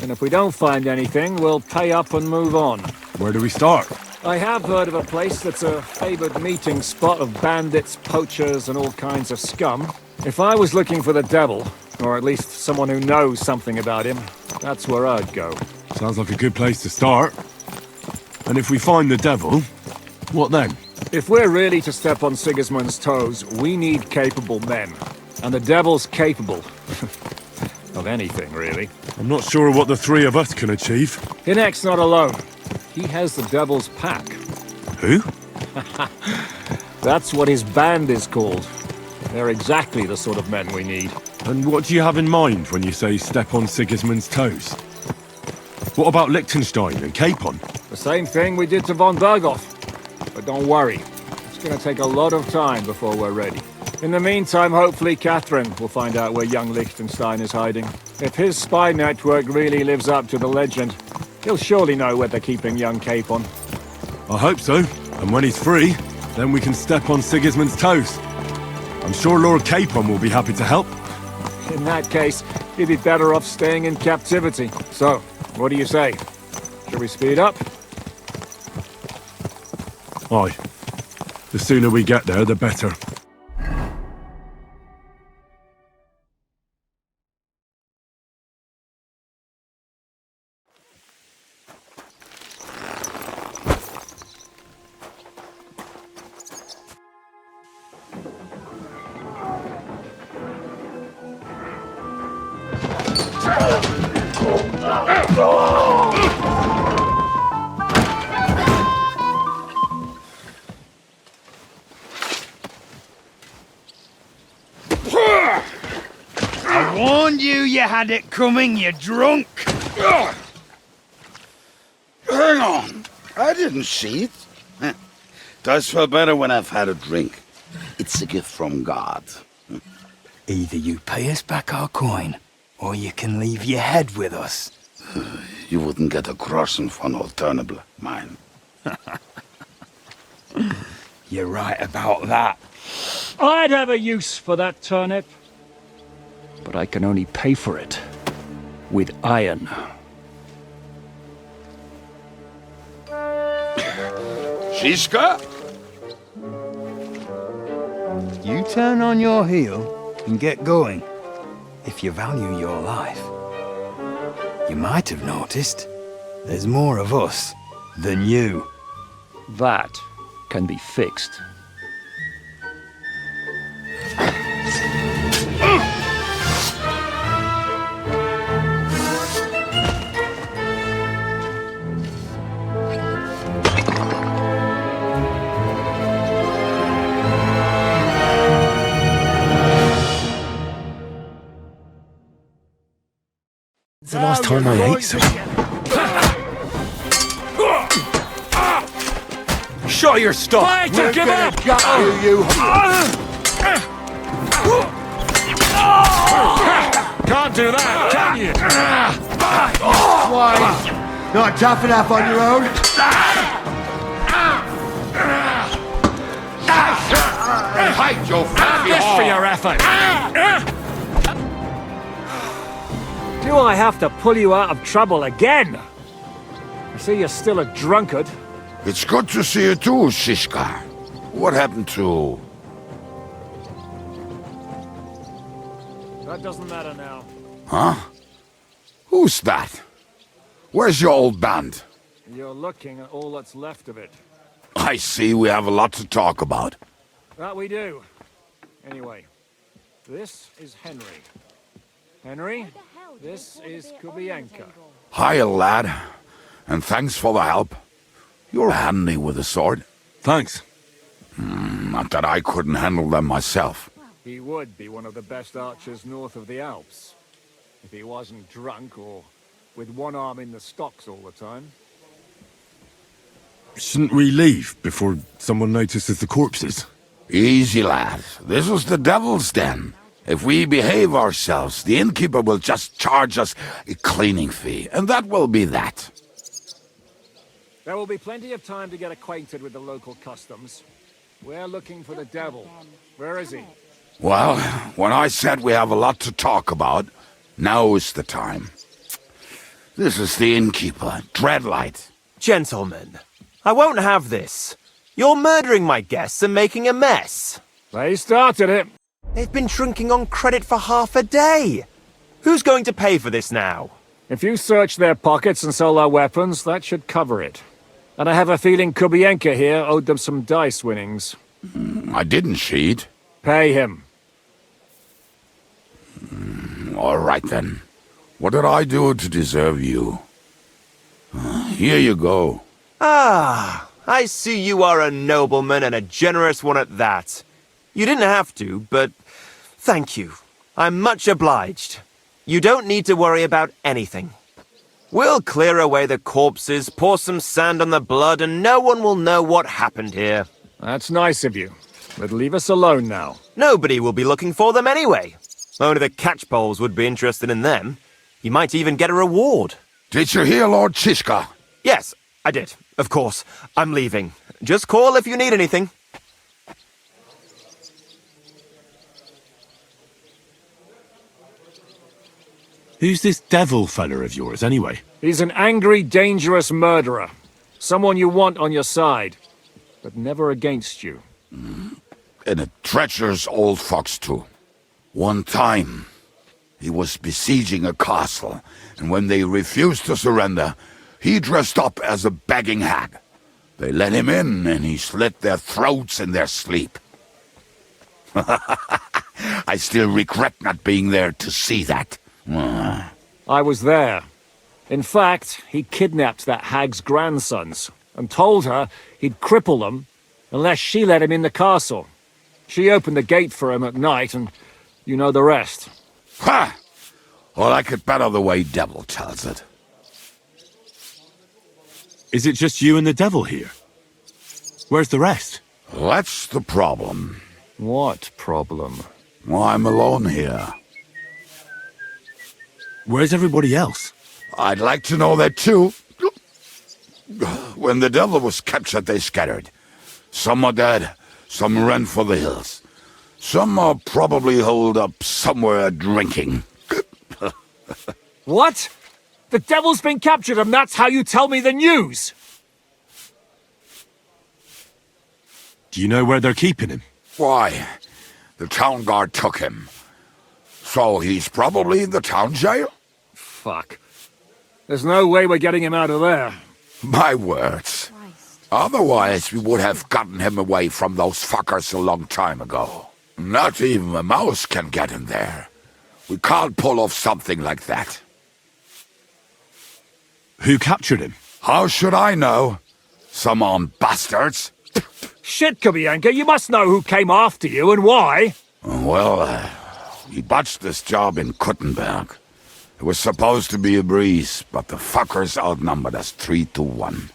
and if we don't find anything, we'll pay up and move on. Where do we start? I have heard of a place that's a favored meeting spot of bandits, poachers, and all kinds of scum. If I was looking for the devil, or at least someone who knows something about him, that's where I'd go. Sounds like a good place to start. And if we find the devil, what then? If we're really to step on Sigismund's toes, we need capable men. And the devil's capable. Of anything, really. I'm not sure what the three of us can achieve. Hynek's not alone. He has the devil's pack. Who? That's what his band is called. They're exactly the sort of men we need. And what do you have in mind when you say step on Sigismund's toes? What about Lichtenstein and Capon? The same thing we did to von Berghoff. But don't worry, it's gonna take a lot of time before we're ready. In the meantime, hopefully Catherine will find out where young Lichtenstein is hiding. If his spy network really lives up to the legend, he'll surely know where they're keeping young Capon. I hope so. And when he's free, then we can step on Sigismund's toes. I'm sure Lord Capon will be happy to help. In that case, he'd be better off staying in captivity. So, what do you say? Shall we speed up? Aye. The sooner we get there, the better. I warned you had it coming, you drunk! Hang on. I didn't see it. Does feel better when I've had a drink. It's a gift from God. Either you pay us back our coin, or you can leave your head with us. You wouldn't get a groschen for an alternative, mine. You're right about that. I'd have a use for that turnip. but I can only pay for it with iron. Zizka? You turn on your heel and get going. If you value your life. You might have noticed there's more of us than you. That can be fixed. It's the last time I ate something. Show your stuff! Fighter, give up! Can't do that, can you? Why? Not tough enough on your own? Hide your family This for your effort! Do I have to pull you out of trouble again? I see you're still a drunkard. It's good to see you too, Zizka. What happened to... That doesn't matter now. Huh? Who's that? Where's your old band? You're looking at all that's left of it. I see we have a lot to talk about. That we do. Anyway, this is Henry. Henry, this is Kubienka. Hiya, lad. And thanks for the help. You're handy with a sword. Thanks. Not that I couldn't handle them myself. He would be one of the best archers north of the Alps. If he wasn't drunk or with one arm in the stocks all the time. Shouldn't we leave before someone notices the corpses? Easy, lad. This is the Devil's Den. If we behave ourselves, the innkeeper will just charge us a cleaning fee, and that will be that. There will be plenty of time to get acquainted with the local customs. We're looking for the devil. Where is he? Well, when I said we have a lot to talk about, now is the time. This is the innkeeper, Dreadlight. Gentlemen, I won't have this. You're murdering my guests and making a mess. They started it. They've been drinking on credit for half a day. Who's going to pay for this now? If you search their pockets and sell their weapons, that should cover it. And I have a feeling Kubienka here owed them some dice winnings. I didn't cheat. Pay him. All right, then. What did I do to deserve you? Here you go. Ah, I see you are a nobleman and a generous one at that. You didn't have to, but thank you. I'm much obliged. You don't need to worry about anything. We'll clear away the corpses, pour some sand on the blood, and no one will know what happened here. That's nice of you. But leave us alone now. Nobody will be looking for them anyway. Only the catchpoles would be interested in them. You might even get a reward. Did you hear Lord Zizka? Yes, I did. Of course. I'm leaving. Just call if you need anything. Who's this devil fella of yours, anyway? He's an angry, dangerous murderer. Someone you want on your side, but never against you. And a treacherous old fox, too. One time, he was besieging a castle, and when they refused to surrender, he dressed up as a begging hag. They let him in, and he slit their throats in their sleep. I still regret not being there to see that. I was there. In fact, he kidnapped that hag's grandsons and told her he'd cripple them unless she let him in the castle. She opened the gate for him at night, and you know the rest. Ha! Well, I could better the way Devil tells it. Is it just you and the devil here? Where's the rest? That's the problem. What problem? Well, I'm alone here. Where's everybody else? I'd like to know that too. When the devil was captured, they scattered. Some are dead, some ran for the hills. Some are probably holed up somewhere drinking. What? The devil's been captured and that's how you tell me the news? Do you know where they're keeping him? Why, the town guard took him. So he's probably in the town jail? Fuck. There's no way we're getting him out of there. My words. Otherwise, we would have gotten him away from those fuckers a long time ago. Not even a mouse can get in there. We can't pull off something like that. Who captured him? How should I know? Some armed bastards? Shit, Kubianka, you must know who came after you and why. Well, we botched this job in Kuttenberg. It was supposed to be a breeze, but the fuckers outnumbered us 3-1.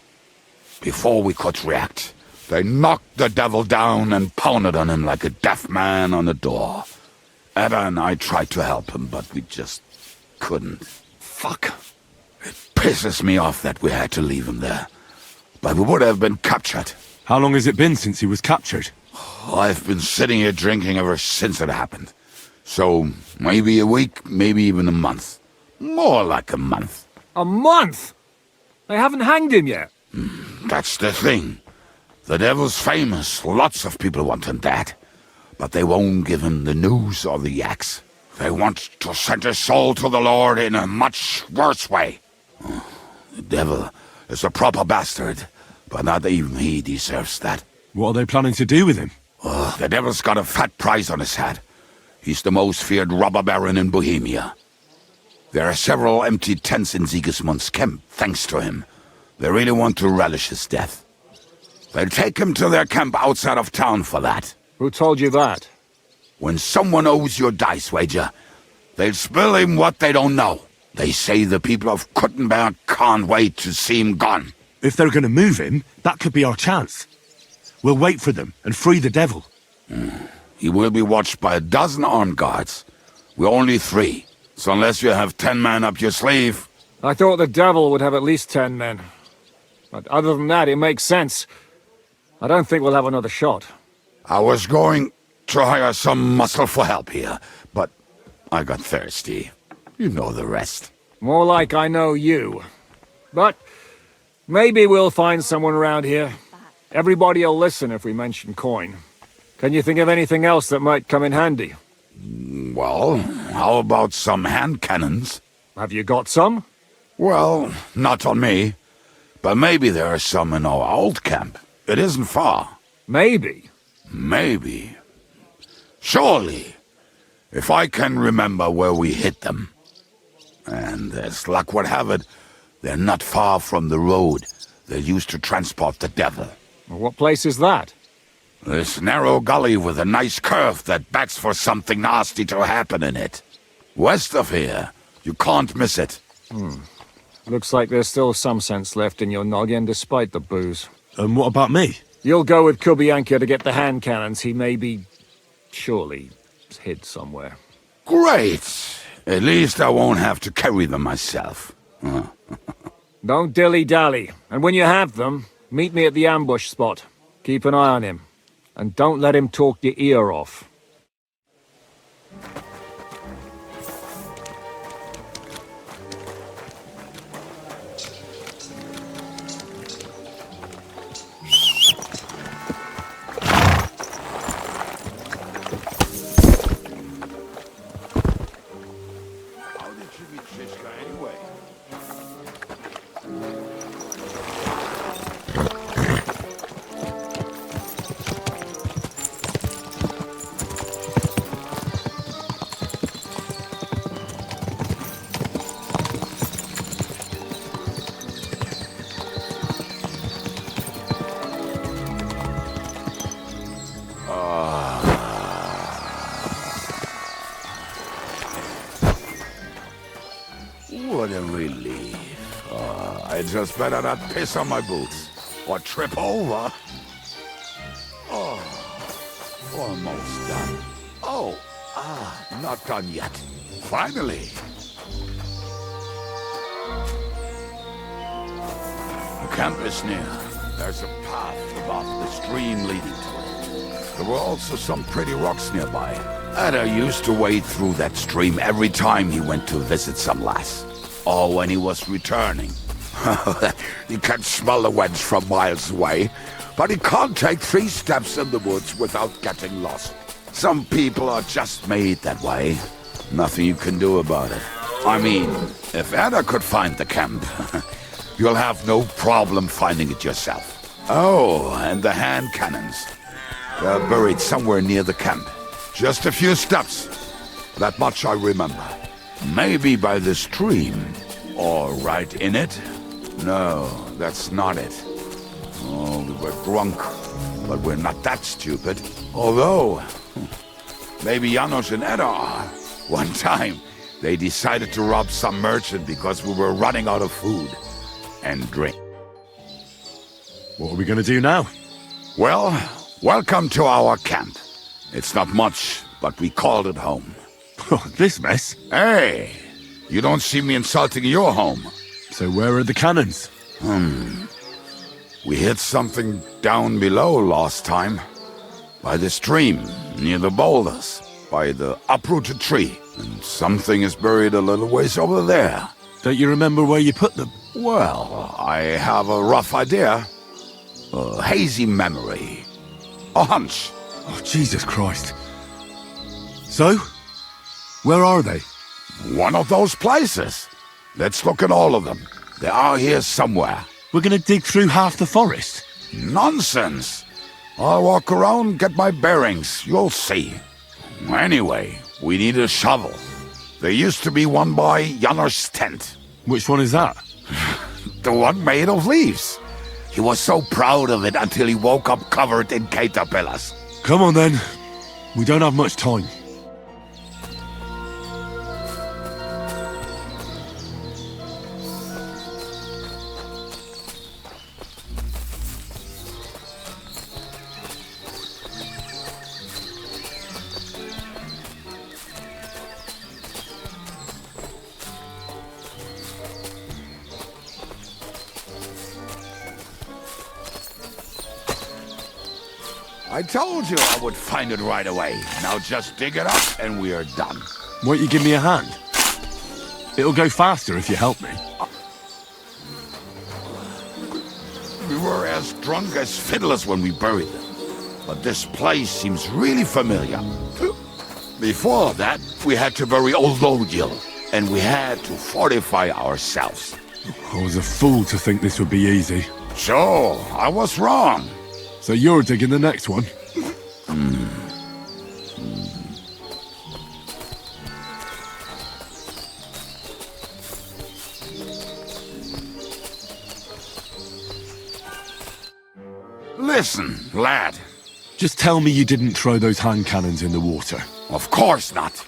Before we could react, they knocked the devil down and pounded on him like a deaf man on a door. Etta and I tried to help him, but we just couldn't. Fuck. It pisses me off that we had to leave him there. But we would have been captured. How long has it been since he was captured? I've been sitting here drinking ever since it happened. So, maybe a week, maybe even a month. More like a month. A month? They haven't hanged him yet. That's the thing. The devil's famous. Lots of people want him dead. But they won't give him the news or the axe. They want to send his soul to the Lord in a much worse way. The devil is a proper bastard, but not even he deserves that. What are they planning to do with him? The devil's got a fat price on his head. He's the most feared robber baron in Bohemia. There are several empty tents in Sigismund's camp, thanks to him. They really want to relish his death. They'll take him to their camp outside of town for that. Who told you that? When someone owes you a dice wager, they'll spill him what they don't know. They say the people of Kuttenberg can't wait to see him gone. If they're going to move him, that could be our chance. We'll wait for them and free the devil. He will be watched by 12 armed guards. We're only 3. So unless you have 10 men up your sleeve... I thought the devil would have at least 10 men. But other than that, it makes sense. I don't think we'll have another shot. I was going to hire some muscle for help here, but I got thirsty. You know the rest. More like I know you. But maybe we'll find someone around here. Everybody'll listen if we mention coin. Can you think of anything else that might come in handy? Well, how about some hand cannons? Have you got some? Well, not on me. But maybe there are some in our old camp. It isn't far. Maybe? Maybe. Surely. If I can remember where we hid them. And as luck would have it, they're not far from the road they used to transport the devil. What place is that? This narrow gully with a nice curve that backs for something nasty to happen in it. West of here. You can't miss it. Looks like there's still some sense left in your noggin despite the booze. And what about me? You'll go with Kubianka to get the hand cannons he may be... surely hid somewhere. Great! At least I won't have to carry them myself. Don't dilly-dally. And when you have them, meet me at the ambush spot. Keep an eye on him. And don't let him talk your ear off. What a relief. I just better not piss on my boots. Or trip over. Almost done. Not done yet. Finally. The camp is near. There's a path above the stream leading to it. There were also some pretty rocks nearby. Ada used to wade through that stream every time he went to visit some lass. Or when he was returning. He can smell the wench from miles away, but he can't take 3 steps in the woods without getting lost. Some people are just made that way. Nothing you can do about it. I mean, if Ada could find the camp, you'll have no problem finding it yourself. Oh, and the hand cannons. They're buried somewhere near the camp. Just a few steps. That much I remember. Maybe by the stream. Or right in it? No, that's not it. Oh, we were drunk. But we're not that stupid. Although, maybe Janos and Edda are. One time, they decided to rob some merchant because we were running out of food and drink. What are we gonna do now? Well, welcome to our camp. It's not much, but we called it home. This mess? Hey, you don't see me insulting your home. So where are the cannons? We hit something down below last time. By the stream, near the boulders. By the uprooted tree. And something is buried a little ways over there. Don't you remember where you put them? Well, I have a rough idea. A hazy memory. A hunch. Oh, Jesus Christ. So? Where are they? One of those places. Let's look at all of them. They are here somewhere. We're gonna dig through half the forest. Nonsense. I'll walk around, get my bearings. You'll see. Anyway, we need a shovel. There used to be one by Janos' tent. Which one is that? The one made of leaves. He was so proud of it until he woke up covered in caterpillars. Come on then. We don't have much time. I told you I would find it right away. Now just dig it up and we are done. Won't you give me a hand? It'll go faster if you help me. We were as drunk as fiddlers when we buried them. But this place seems really familiar. Before that, we had to bury old Lodil, and we had to fortify ourselves. I was a fool to think this would be easy. So, I was wrong. So you're digging the next one? Listen, lad. Just tell me you didn't throw those hand cannons in the water. Of course not.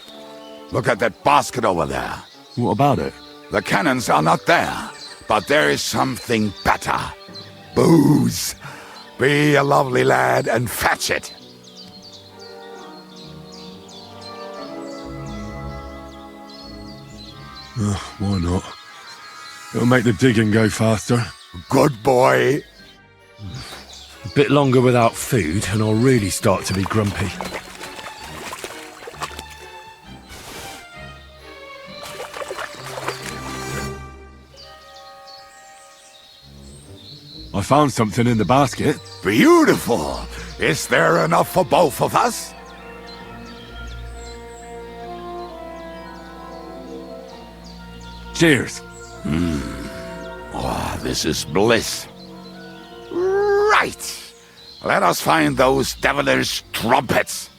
Look at that basket over there. What about it? The cannons are not there, but there is something better. Booze. Be a lovely lad and fetch it. Why not? It'll make the digging go faster. Good boy. A bit longer without food and I'll really start to be grumpy. I found something in the basket. Beautiful! Is there enough for both of us? Cheers. Oh, this is bliss. Right! Let us find those devilish trumpets.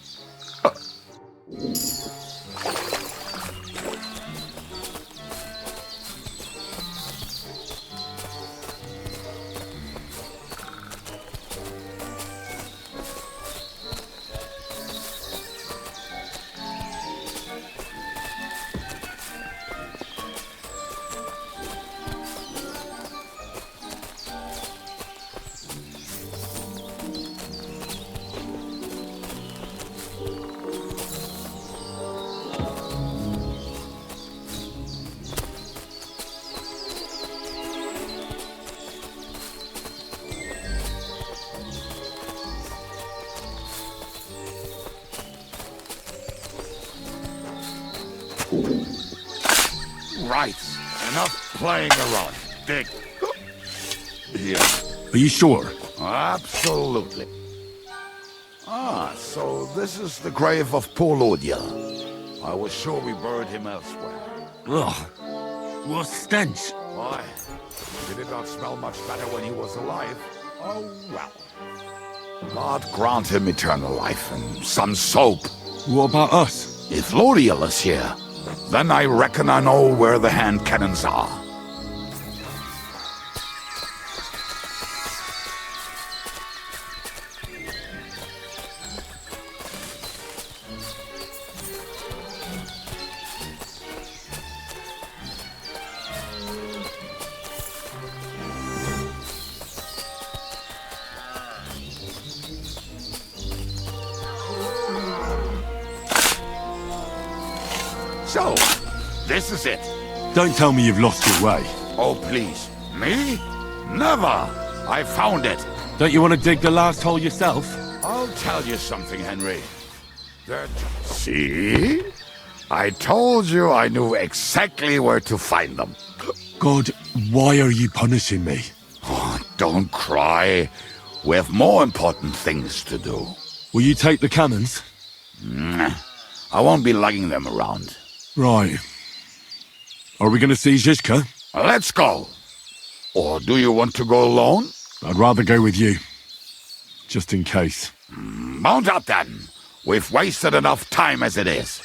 right. Enough playing around. Dig. Here. Are you sure? Absolutely. Ah, so this is the grave of poor Lodya. I was sure we buried him elsewhere. Ugh. What stench. Why? Did it not smell much better when he was alive? Oh, well. God grant him eternal life and some soap. What about us? If Lodiel is here, then I reckon I know where the hand cannons are. So, this is it. Don't tell me you've lost your way. Oh, please. Me? Never! I found it. Don't you want to dig the last hole yourself? I'll tell you something, Henry. See? I told you I knew exactly where to find them. God, why are you punishing me? Oh, don't cry. We have more important things to do. Will you take the cannons? I won't be lugging them around. Right. Are we going to see Zizka? Let's go. Or do you want to go alone? I'd rather go with you. Just in case. Mount up then. We've wasted enough time as it is.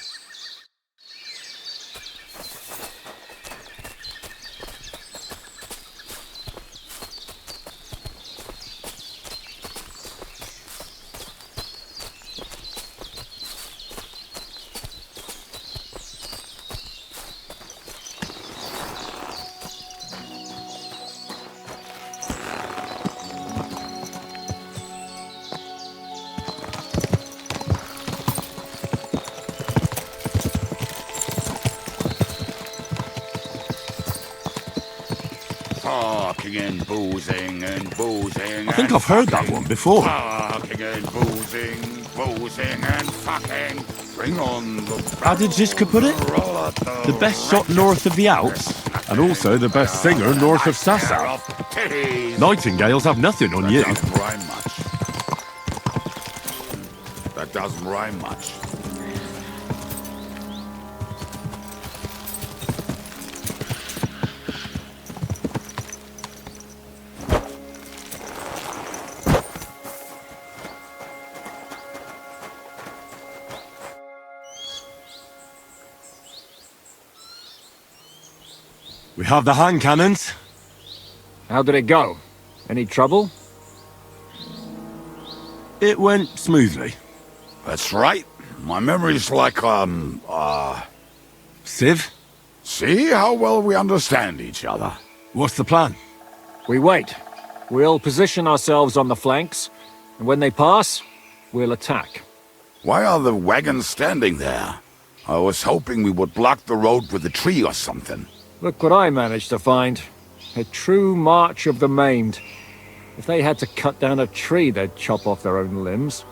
Talking and boozing and boozing. I think I've heard that one before. Talking and boozing, boozing and fucking. Bring on the. How did Zizka put it? The best shot north of the Alps, and also the best singer north of Sasau. Nightingales have nothing on you. That doesn't rhyme much. That doesn't rhyme much. We have the hand cannons. How did it go? Any trouble? It went smoothly. That's right. My memory's like, Civ? See how well we understand each other. What's the plan? We wait. We'll position ourselves on the flanks, and when they pass, we'll attack. Why are the wagons standing there? I was hoping we would block the road with a tree or something. Look what I managed to find. A true march of the maimed. If they had to cut down a tree, they'd chop off their own limbs.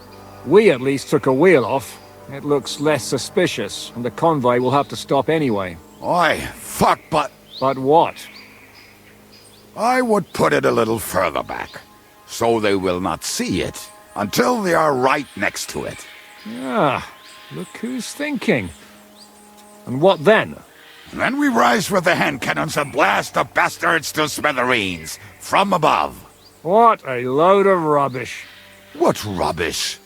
We at least took a wheel off. It looks less suspicious, and the convoy will have to stop anyway. Oi, fuck, but... But what? I would put it a little further back, so they will not see it until they are right next to it. Ah, look who's thinking. And what then? Then we rise with the hand cannons and blast the bastards to smithereens, from above. What a load of rubbish. What rubbish?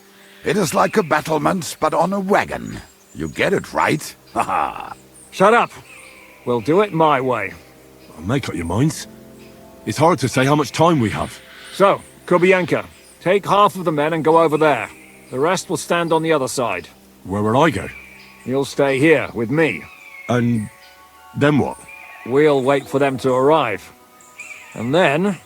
It is like a battlement, but on a wagon. You get it, right? Haha. Shut up. We'll do it my way. Make up your minds. It's hard to say how much time we have. So, Kubienka, take half of the men and go over there. The rest will stand on the other side. Where will I go? You'll stay here with me. And then what? We'll wait for them to arrive. And then...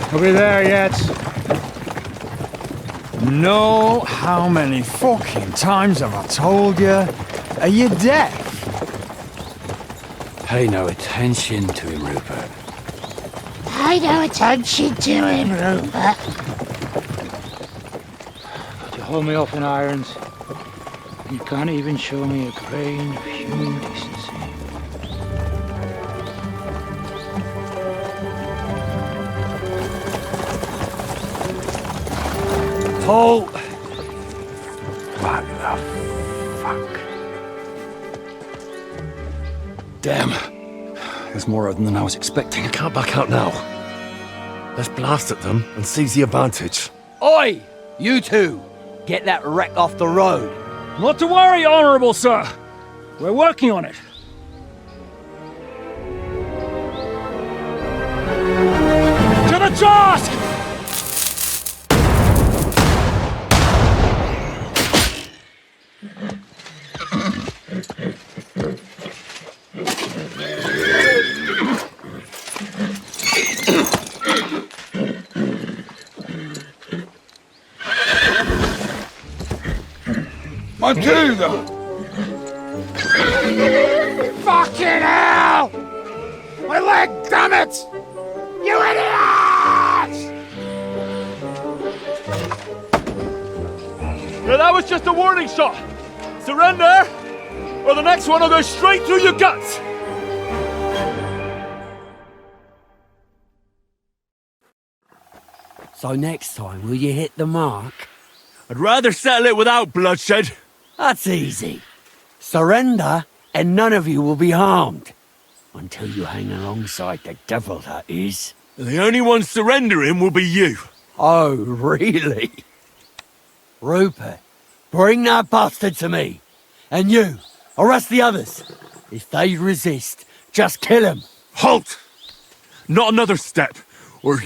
Are we there yet? No, how many fucking times have I told you? Are you deaf? Pay no attention to him, Rupert. Pay no attention to him, Rupert. But you hold me up in irons. You can't even show me a grain of human decency. Paul! What the fuck? Damn. There's more of them than I was expecting. You can't back out now. Let's blast at them and seize the advantage. Oi! You two! Get that wreck off the road. Not to worry, Honourable Sir. We're working on it. To the task! Matilda! Fucking hell! My leg, damn it! You idiots! Yeah, that was just a warning shot. Surrender, or the next one will go straight through your guts. So next time, will you hit the mark? I'd rather settle it without bloodshed. That's easy. Surrender, and none of you will be harmed. Until you hang alongside the devil, that is. The only one surrendering will be you. Oh, really? Rupert, bring that bastard to me. And you, arrest the others. If they resist, just kill them. Halt! Not another step, or...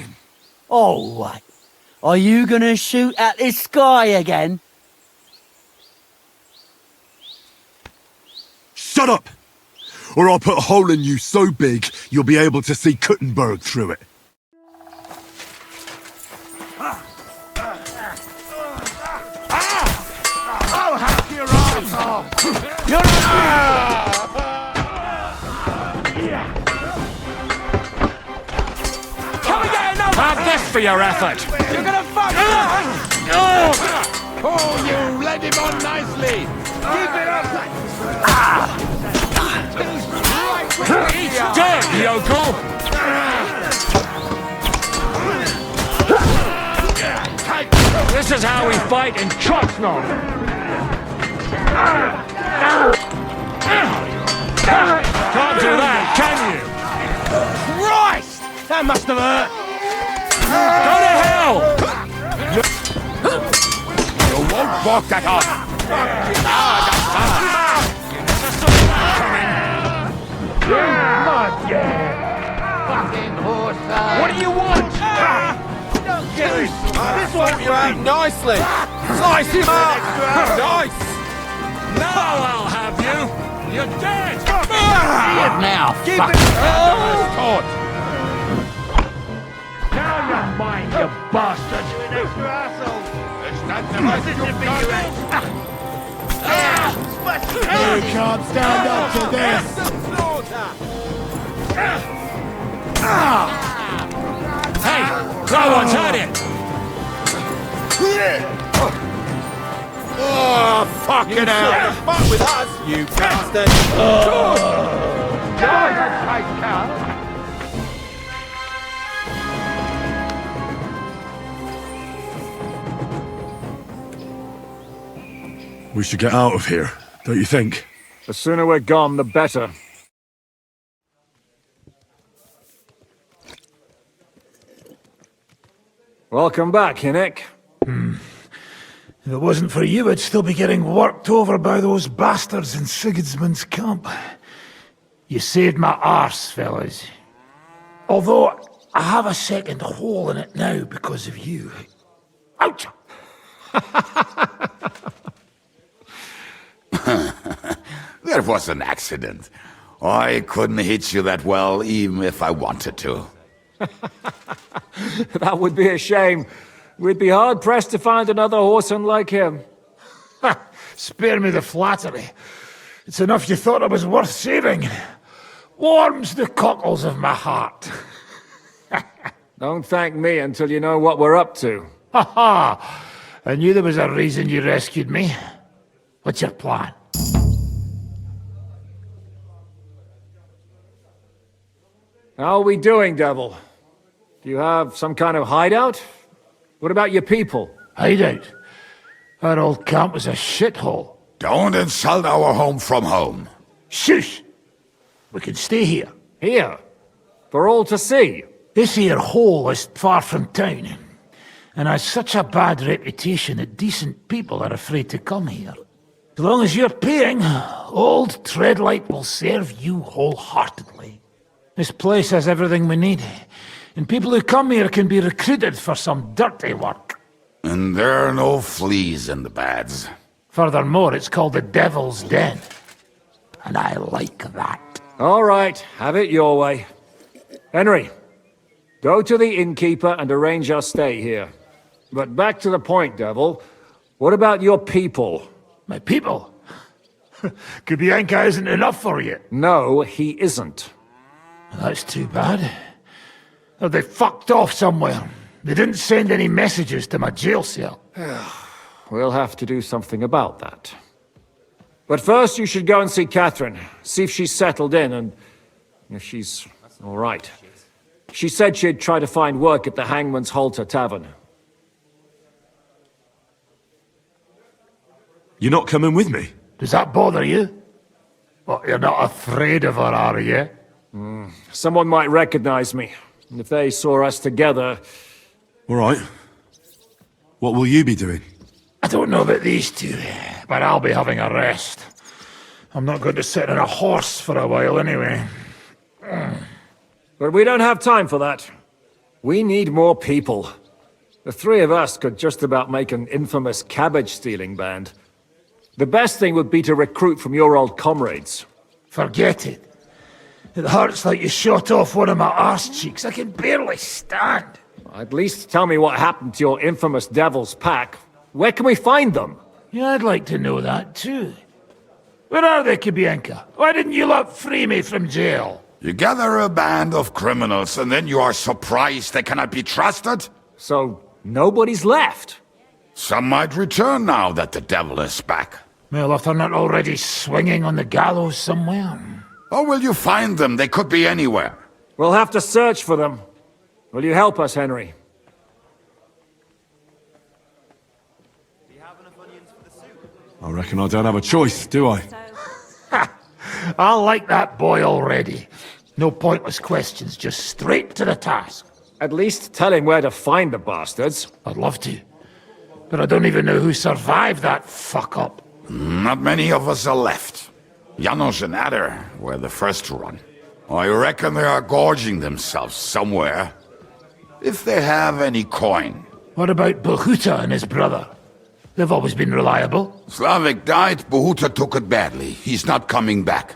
Oh, what? Are you gonna shoot at the sky again? Shut up! Or I'll put a hole in you so big you'll be able to see Kuttenberg through it. I'll hack your arms off! You're Can we get enough? Have this for your effort! You're gonna fuck Oh, you led him on nicely! Keep it up! He's dead, yokel! This is how we fight in Trotznov! Can't do that, can you? Christ! That must have hurt! Go to hell! You won't walk that off! Not yet! Fucking horse! What do you want? Don't kill him! This won't you out nicely! Slice him up! Nice! Now I'll have you! You're dead! What now? Keep fuck? it! Now you mind, you bastard! You an extra asshole! You can't stand up to this! Hey! No one's had it! Oh, fucking hell! Fuck with us, you bastard! We should get out of here, don't you think? The sooner we're gone, the better. Welcome back, Hynek. If it wasn't for you, I'd still be getting worked over by those bastards in Sigismund's camp. You saved my arse, fellas. Although, I have a second hole in it now because of you. Ouch! That was an accident. I couldn't hit you that well, even if I wanted to. That would be a shame. We'd be hard-pressed to find another horseman like him. Spare me the flattery. It's enough you thought I was worth saving. warms the cockles of my heart. Don't thank me until you know what we're up to. Ha ha! I knew there was a reason you rescued me. What's your plan? How are we doing, Devil? Do you have some kind of hideout? What about your people? Hideout? Our old camp was a shithole. Don't insult our home from home. Shush! We can stay here. Here? For all to see? This here hole is far from town, and has such a bad reputation that decent people are afraid to come here. As long as you're paying, old Treadlight will serve you wholeheartedly. This place has everything we need, and people who come here can be recruited for some dirty work. And there are no fleas in the beds. Furthermore, it's called the Devil's Den, and I like that. All right, have it your way. Henry, go to the innkeeper and arrange our stay here. But back to the point, Devil. What about your people? My people? Kubienka isn't enough for you. No, he isn't. That's too bad. Oh, they fucked off somewhere. They didn't send any messages to my jail cell. We'll have to do something about that. But first you should go and see Catherine. See if she's settled in and if she's all right. She said she'd try to find work at the Hangman's Halter Tavern. You're not coming with me? Does that bother you? What, you're not afraid of her, are you? Someone might recognize me. And if they saw us together... All right. What will you be doing? I don't know about these two, but I'll be having a rest. I'm not going to sit on a horse for a while anyway. But we don't have time for that. We need more people. The three of us could just about make an infamous cabbage-stealing band. The best thing would be to recruit from your old comrades. Forget it. It hurts like you shot off one of my arse cheeks. I can barely stand. At least tell me what happened to your infamous Devil's Pack. Where can we find them? Yeah, I'd like to know that too. Where are they, Kubienka? Why didn't you lot free me from jail? You gather a band of criminals and then you are surprised they cannot be trusted? So, nobody's left? Some might return now that the devil is back. Well, if they're not already swinging on the gallows somewhere. How will you find them? They could be anywhere. We'll have to search for them. Will you help us, Henry? I reckon I don't have a choice, do I? I like that boy already. No pointless questions, just straight to the task. At least tell him where to find the bastards. I'd love to. But I don't even know who survived that fuck-up. Not many of us are left. Janos and Adder were the first to run. I reckon they are gorging themselves somewhere. If they have any coin. What about Bohuta and his brother? They've always been reliable. Slavik died, Bohuta took it badly. He's not coming back.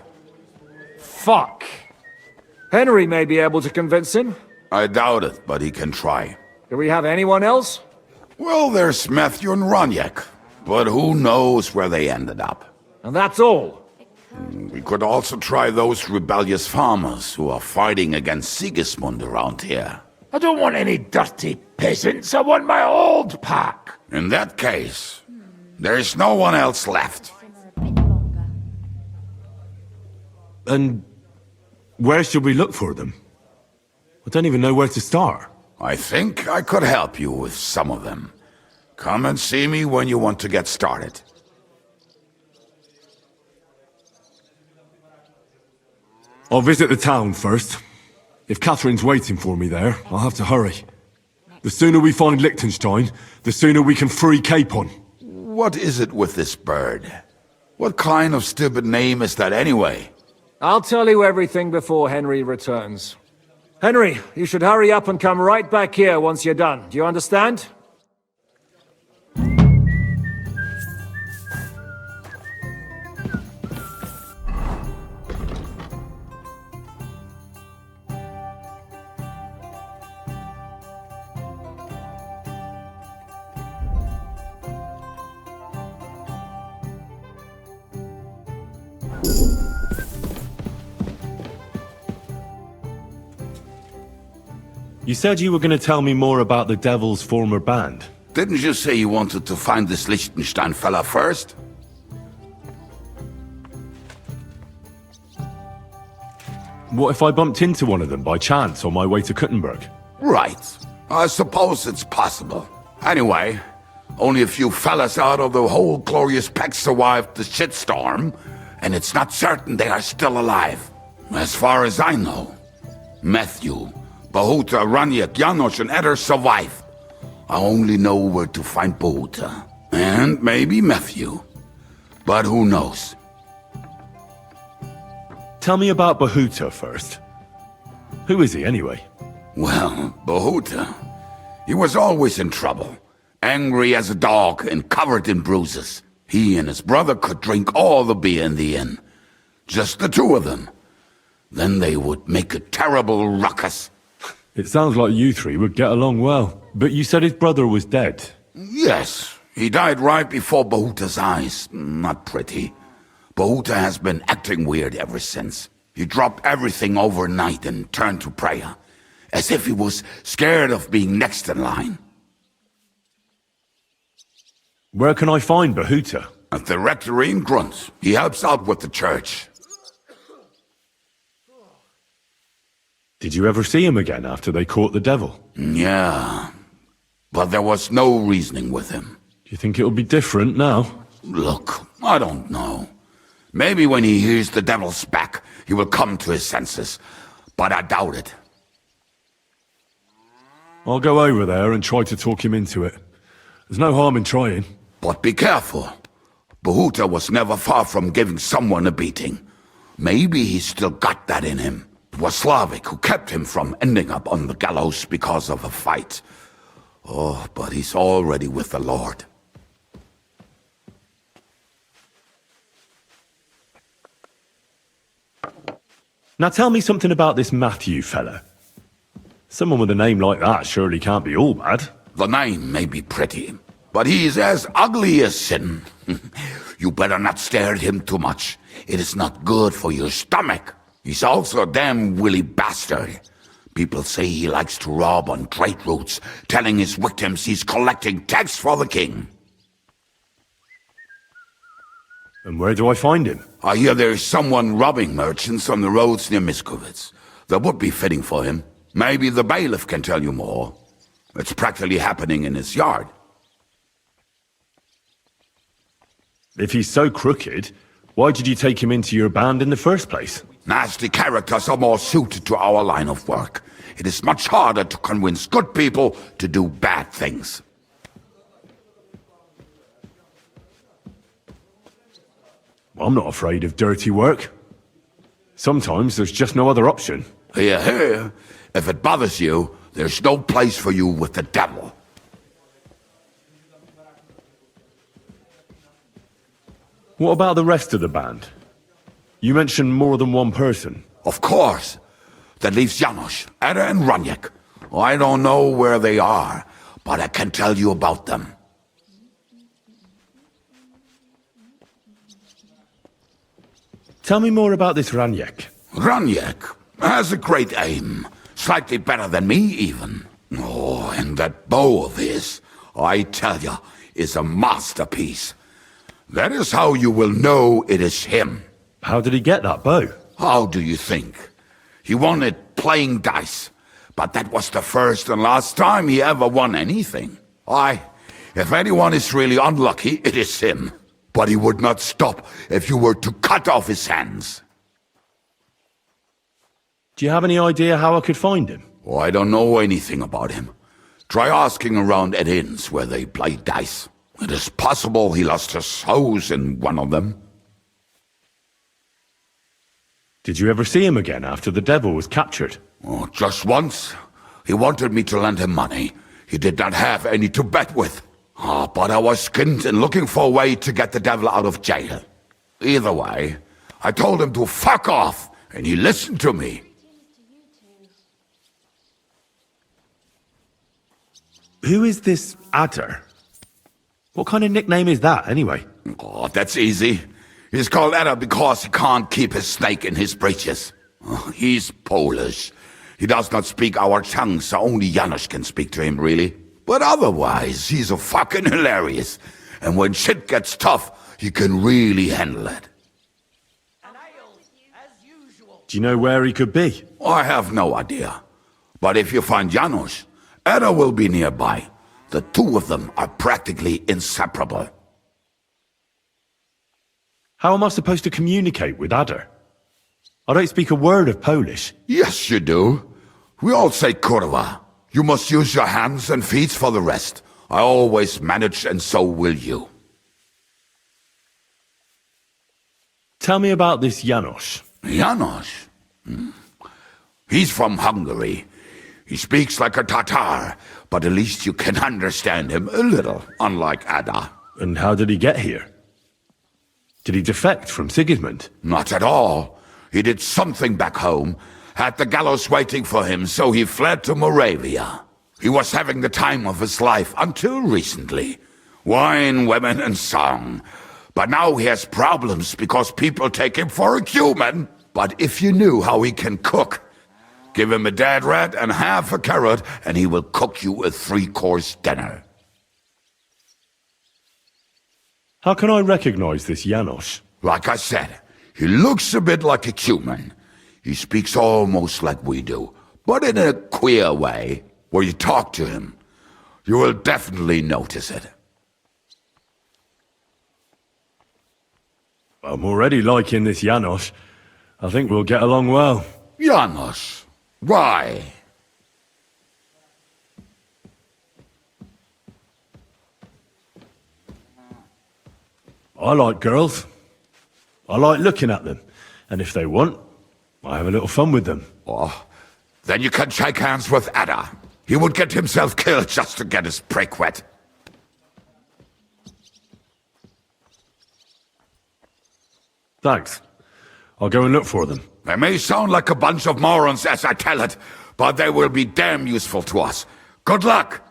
Fuck. Henry may be able to convince him. I doubt it, but he can try. Do we have anyone else? Well, there's Matthew and Raneck. But who knows where they ended up. And that's all. We could also try those rebellious farmers who are fighting against Sigismund around here. I don't want any dirty peasants. I want my old pack. In that case, there's no one else left. And where should we look for them? I don't even know where to start. I think I could help you with some of them. Come and see me when you want to get started. I'll visit the town first. If Catherine's waiting for me there, I'll have to hurry. The sooner we find Lichtenstein, the sooner we can free Capon. What is it with this bird? What kind of stupid name is that anyway? I'll tell you everything before Henry returns. Henry, you should hurry up and come right back here once you're done. Do you understand? You said you were going to tell me more about the Devil's former band. Didn't you say you wanted to find this Lichtenstein fella first? What if I bumped into one of them by chance on my way to Kuttenberg? Right. I suppose it's possible. Anyway, only a few fellas out of the whole glorious pack survived the shitstorm, and it's not certain they are still alive. As far as I know, Matthew, Bohuta, Raneck, Janos, and others survived. I only know where to find Bohuta. And maybe Matthew. But who knows? Tell me about Bohuta first. Who is he, anyway? Well, Bohuta, he was always in trouble. Angry as a dog and covered in bruises. He and his brother could drink all the beer in the inn. Just the two of them. Then they would make a terrible ruckus. It sounds like you three would get along well. But you said his brother was dead. Yes, he died right before Bohuta's eyes. Not pretty. Bohuta has been acting weird ever since. He dropped everything overnight and turned to prayer. As if he was scared of being next in line. Where can I find Bohuta? At the Rectory in Grunt. He helps out with the church. Did you ever see him again after they caught the devil? Yeah, but there was no reasoning with him. Do you think it'll be different now? Look, I don't know. Maybe when he hears the devil's back, he will come to his senses. But I doubt it. I'll go over there and try to talk him into it. There's no harm in trying. But be careful. Bohuta was never far from giving someone a beating. Maybe he's still got that in him. It was Slavic who kept him from ending up on the gallows because of a fight. Oh, but he's already with the Lord. Now tell me something about this Matthew fella. Someone with a name like that surely can't be all bad. The name may be pretty, but he's as ugly as sin. You better not stare at him too much. It is not good for your stomach. He's also a damn willy bastard. People say he likes to rob on trade routes, telling his victims he's collecting tax for the king. And where do I find him? I hear there is someone robbing merchants on the roads near Miskovitz. That would be fitting for him. Maybe the bailiff can tell you more. It's practically happening in his yard. If he's so crooked, why did you take him into your band in the first place? Nasty characters are more suited to our line of work. It is much harder to convince good people to do bad things. I'm not afraid of dirty work. Sometimes there's just no other option. Hear, hear. If it bothers you, there's no place for you with the devil. What about the rest of the band? You mentioned more than one person. Of course. That leaves Janos, Ada and Raneck. I don't know where they are, but I can tell you about them. Tell me more about this Raneck. Raneck has a great aim. Slightly better than me, even. Oh, and that bow of his, I tell ya, is a masterpiece. That is how you will know it is him. How did he get that bow? How do you think? He won it playing dice. But that was the first and last time he ever won anything. If anyone is really unlucky, it is him. But he would not stop if you were to cut off his hands. Do you have any idea how I could find him? Oh, I don't know anything about him. Try asking around at inns where they play dice. It is possible he lost his hose in one of them. Did you ever see him again after the devil was captured? Oh, just once. He wanted me to lend him money. He did not have any to bet with. But I was skinned and looking for a way to get the devil out of jail. Either way, I told him to fuck off, and he listened to me. Who is this Adder? What kind of nickname is that, anyway? Oh, that's easy. He's called Adder because he can't keep his snake in his breeches. Oh, he's Polish. He does not speak our tongue, so only Janos can speak to him, really. But otherwise, he's a fucking hilarious. And when shit gets tough, he can really handle it. Do you know where he could be? I have no idea. But if you find Janos, Ada will be nearby. The two of them are practically inseparable. How am I supposed to communicate with Ada? I don't speak a word of Polish. Yes, you do. We all say kurwa. You must use your hands and feet for the rest. I always manage, and so will you. Tell me about this Janos. Janos? He's from Hungary. He speaks like a Tatar, but at least you can understand him a little, unlike Ada. And how did he get here? Did he defect from Sigismund? Not at all. He did something back home, had the gallows waiting for him, so he fled to Moravia. He was having the time of his life until recently. Wine, women, and song. But now he has problems because people take him for a human. But if you knew how he can cook, give him a dead rat and half a carrot, and he will cook you a 3-course dinner. How can I recognize this Janos? Like I said, he looks a bit like a human. He speaks almost like we do, but in a queer way. Where you talk to him, you will definitely notice it. I'm already liking this Janos. I think we'll get along well. Janos? Why? I like girls. I like looking at them. And if they want, I have a little fun with them. Oh, then you can shake hands with Ada. He would get himself killed just to get his prick wet. Thanks. I'll go and look for them. They may sound like a bunch of morons as I tell it, but they will be damn useful to us. Good luck!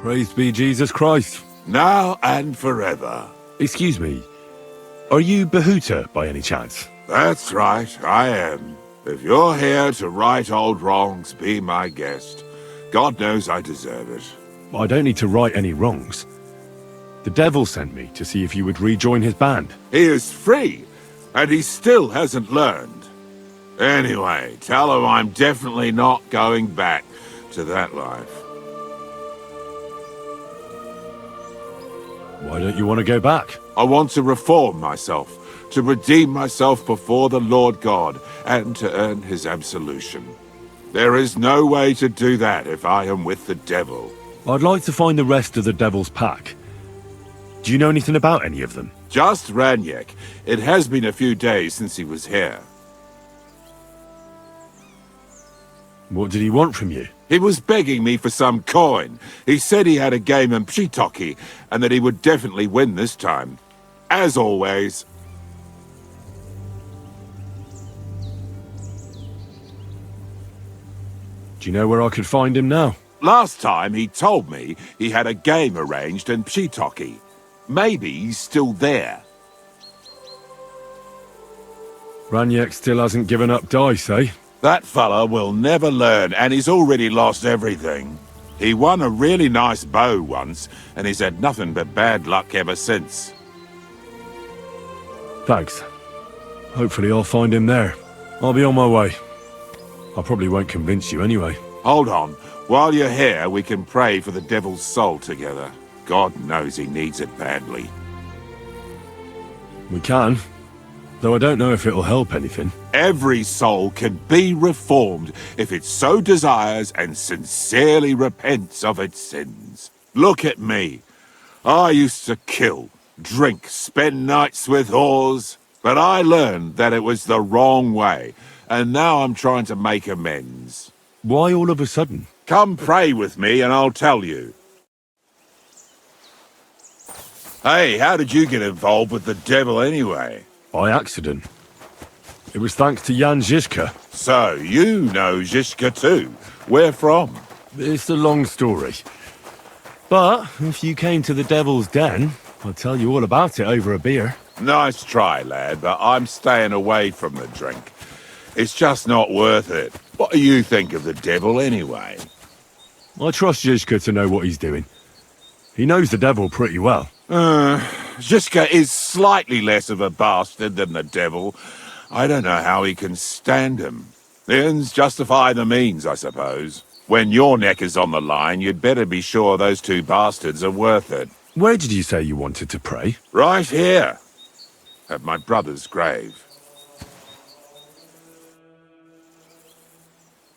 Praise be Jesus Christ. Now and forever. Excuse me, are you Bohuta by any chance? That's right, I am. If you're here to right old wrongs, be my guest. God knows I deserve it. I don't need to right any wrongs. The devil sent me to see if you would rejoin his band. He is free, and he still hasn't learned. Anyway, tell him I'm definitely not going back to that life. Why don't you want to go back? I want to reform myself, to redeem myself before the Lord God, and to earn his absolution. There is no way to do that if I am with the devil. I'd like to find the rest of the devil's pack. Do you know anything about any of them? Just Raneck. It has been a few days since he was here. What did he want from you? He was begging me for some coin. He said he had a game in Pshitoki, and that he would definitely win this time. As always. Do you know where I could find him now? Last time he told me he had a game arranged in Pshitoki. Maybe he's still there. Raneck still hasn't given up dice, eh? That fella will never learn, and he's already lost everything. He won a really nice bow once, and he's had nothing but bad luck ever since. Thanks. Hopefully I'll find him there. I'll be on my way. I probably won't convince you anyway. Hold on. While you're here, we can pray for the devil's soul together. God knows he needs it badly. We can. though I don't know if it'll help anything. Every soul can be reformed if it so desires and sincerely repents of its sins. Look at me. I used to kill, drink, spend nights with whores, but I learned that it was the wrong way, and now I'm trying to make amends. Why all of a sudden? Come pray with me and I'll tell you. Hey, how did you get involved with the devil anyway? By accident. It was thanks to Jan Zizka. So, you know Zizka too. Where from? It's a long story. But if you came to the Devil's Den, I'll tell you all about it over a beer. Nice try, lad, but I'm staying away from the drink. It's just not worth it. What do you think of the devil anyway? I trust Zizka to know what he's doing. He knows the devil pretty well. Zizka is slightly less of a bastard than the devil. I don't know how he can stand him. The ends justify the means, I suppose. When your neck is on the line, you'd better be sure those two bastards are worth it. Where did you say you wanted to pray? Right here. At my brother's grave.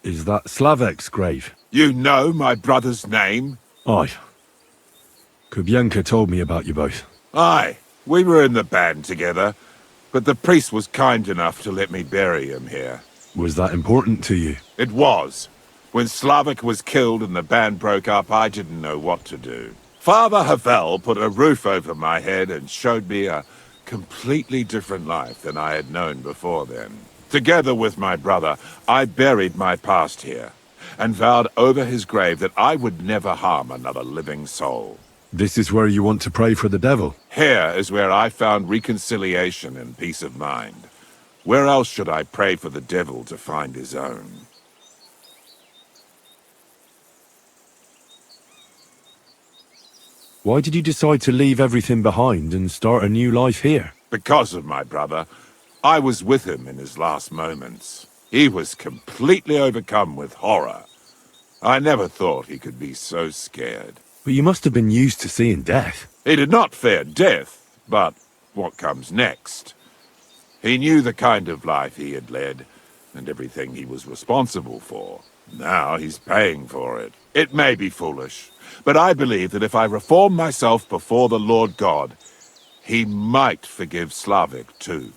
Is that Slavek's grave? You know my brother's name? Aye. Kubienka told me about you both. Aye. We were in the band together, but the priest was kind enough to let me bury him here. Was that important to you? It was. When Slavek was killed and the band broke up, I didn't know what to do. Father Havel put a roof over my head and showed me a completely different life than I had known before then. Together with my brother, I buried my past here, and vowed over his grave that I would never harm another living soul. This is where you want to pray for the devil? Here is where I found reconciliation and peace of mind. Where else should I pray for the devil to find his own? Why did you decide to leave everything behind and start a new life here? Because of my brother. I was with him in his last moments. He was completely overcome with horror. I never thought he could be so scared. But you must have been used to seeing death. He did not fear death, but what comes next. He knew the kind of life he had led, and everything he was responsible for. Now he's paying for it. It may be foolish, but I believe that if I reform myself before the Lord God, he might forgive Slavek too.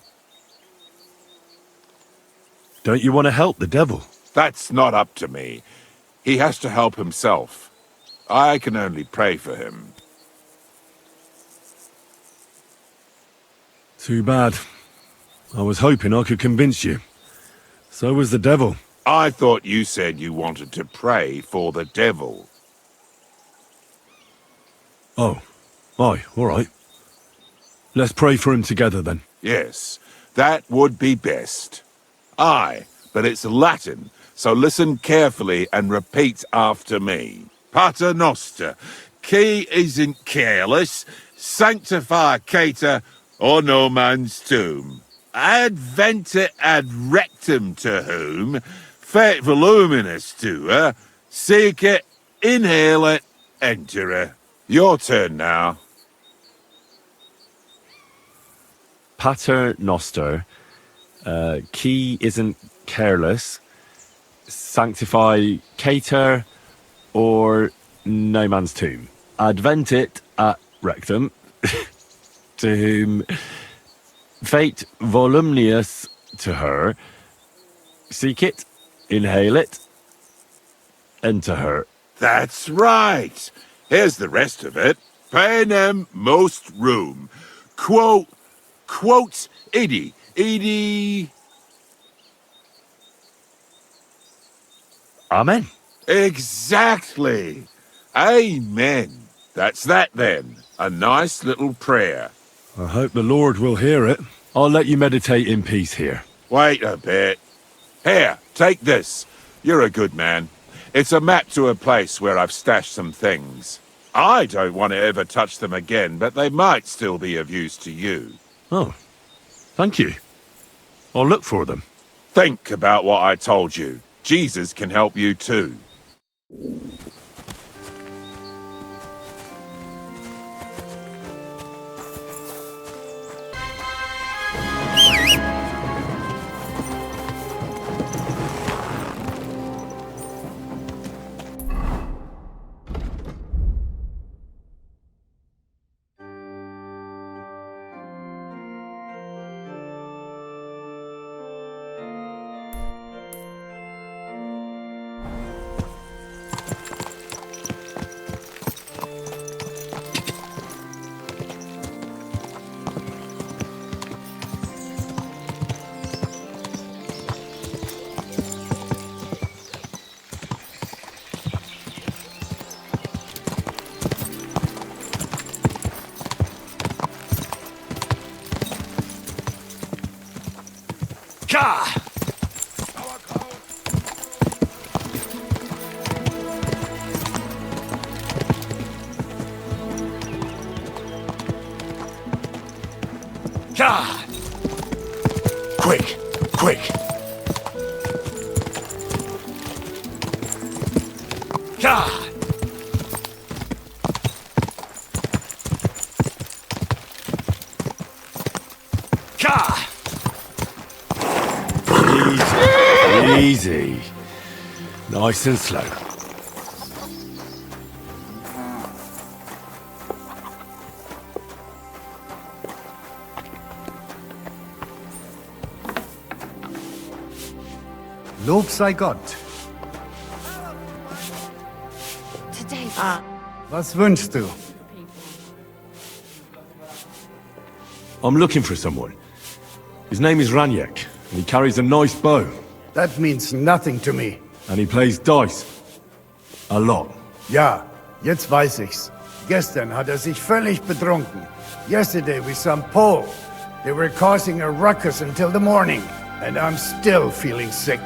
Don't you want to help the devil? That's not up to me. He has to help himself. I can only pray for him. Too bad. I was hoping I could convince you. So was the devil. I thought you said you wanted to pray for the devil. Oh. Aye, all right. Let's pray for him together then. Yes, that would be best. Aye, but it's Latin, so listen carefully and repeat after me. Pater Noster, qui isn't careless, sanctificator, or no man's tomb. Adventure ad rectum to whom, fet voluminous to her, seek it, inhale it, enter her. Your turn now. Pater Noster, qui isn't careless, sanctify cater, or no man's tomb. Adventit at rectum, to whom fate voluminous to her, seek it, inhale it, enter her. That's right. Here's the rest of it. Panem most room. Quote, idi. Amen. Exactly. Amen. That's that then. A nice little prayer. I hope the Lord will hear it. I'll let you meditate in peace here. Wait a bit. Here, take this. You're a good man. It's a map to a place where I've stashed some things. I don't want to ever touch them again, but they might still be of use to you. Oh, thank you. I'll look for them. Think about what I told you. Jesus can help you too. Ka! Ka! Quick! Quick! Ka! Ka! Easy. Nice and slow. Lob sei Gott. Today. Was wünschst du? I'm looking for someone. His name is Raneck, and he carries a nice bow. That means nothing to me. And he plays dice. A lot. Ja, jetzt weiß ich's. Gestern hat sich völlig betrunken. Yesterday we some Pole. They were causing a ruckus until the morning, and I'm still feeling sick.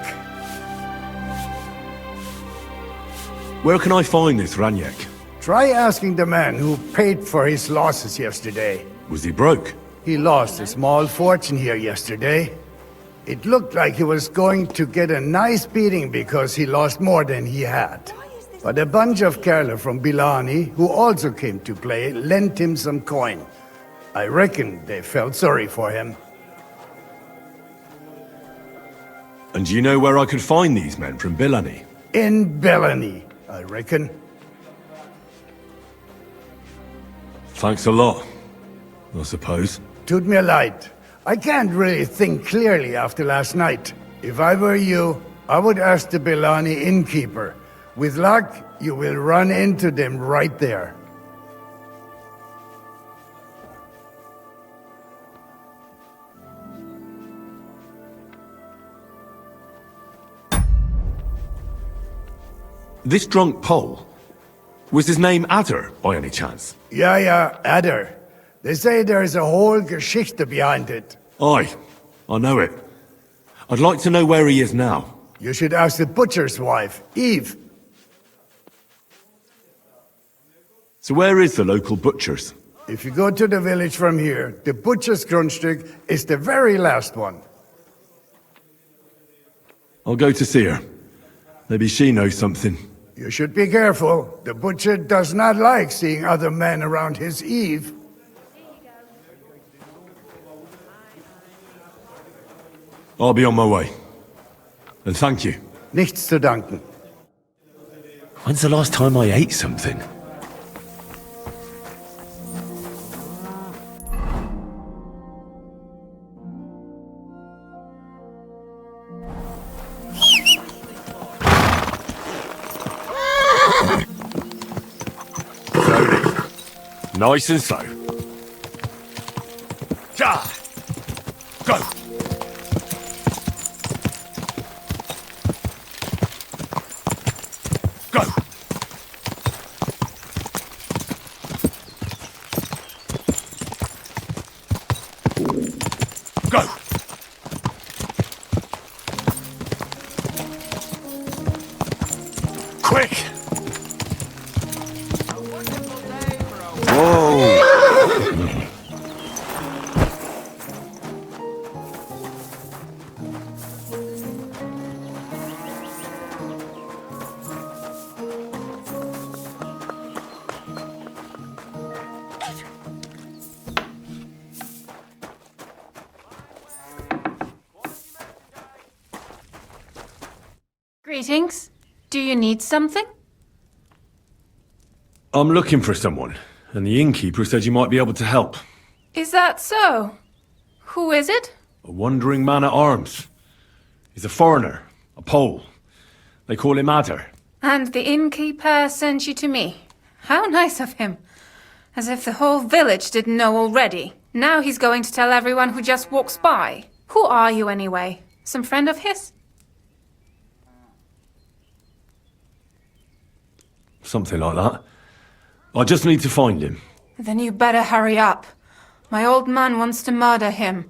Where can I find this Raneck? Try asking the man who paid for his losses yesterday. Was he broke? He lost a small fortune here yesterday. It looked like he was going to get a nice beating because he lost more than he had. But a bunch of Kerler from Bilani, who also came to play, lent him some coin. I reckon they felt sorry for him. And do you know where I could find these men from Bilani? In Bilani, I reckon. Thanks a lot, I suppose. Tut mir leid. I can't really think clearly after last night. If I were you, I would ask the Bilani innkeeper. With luck, you will run into them right there. This drunk Pole, was his name Adder, by any chance? Yeah, Adder. They say there is a whole Geschichte behind it. Aye, I know it. I'd like to know where he is now. You should ask the butcher's wife, Eve. So where is the local butcher's? If you go to the village from here, the butcher's Grundstück is the very last one. I'll go to see her. Maybe she knows something. You should be careful. The butcher does not like seeing other men around his Eve. I'll be on my way. And thank you. Nichts zu danken. When's the last time I ate something? Nice and slow. Ja! Go! Go! Go! Quick! Whoa! Greetings. Do you need something? I'm looking for someone, and the innkeeper said you might be able to help. Is that so? Who is it? A wandering man-at-arms. He's a foreigner, a Pole. They call him Adder. And the innkeeper sent you to me. How nice of him. As if the whole village didn't know already. Now he's going to tell everyone who just walks by. Who are you anyway? Some friend of his? Something like that. I just need to find him. Then you better hurry up. My old man wants to murder him.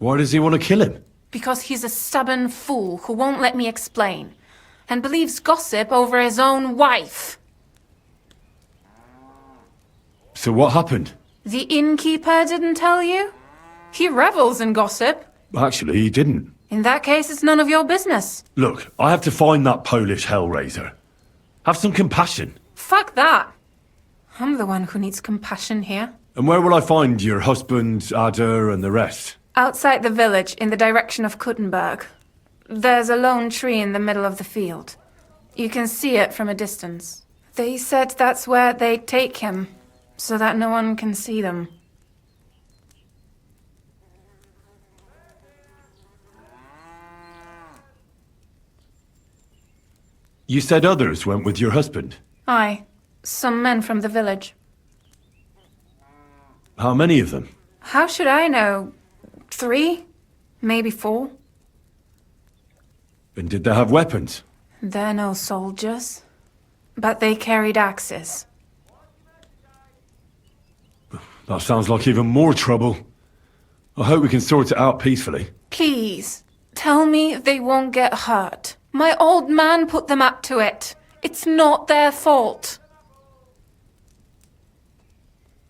Why does he want to kill him? Because he's a stubborn fool who won't let me explain, and believes gossip over his own wife. So what happened? The innkeeper didn't tell you? He revels in gossip. Actually, he didn't. In that case, it's none of your business. Look, I have to find that Polish hellraiser. Have some compassion. Fuck that. I'm the one who needs compassion here. And where will I find your husband, Ada, and the rest? Outside the village, in the direction of Kuttenberg. There's a lone tree in the middle of the field. You can see it from a distance. They said that's where they'd take him, so that no one can see them. You said others went with your husband. Aye, some men from the village. How many of them? How should I know? 3? Maybe 4? And did they have weapons? They're no soldiers, but they carried axes. That sounds like even more trouble. I hope we can sort it out peacefully. Please, tell me they won't get hurt. My old man put them up to it. It's not their fault.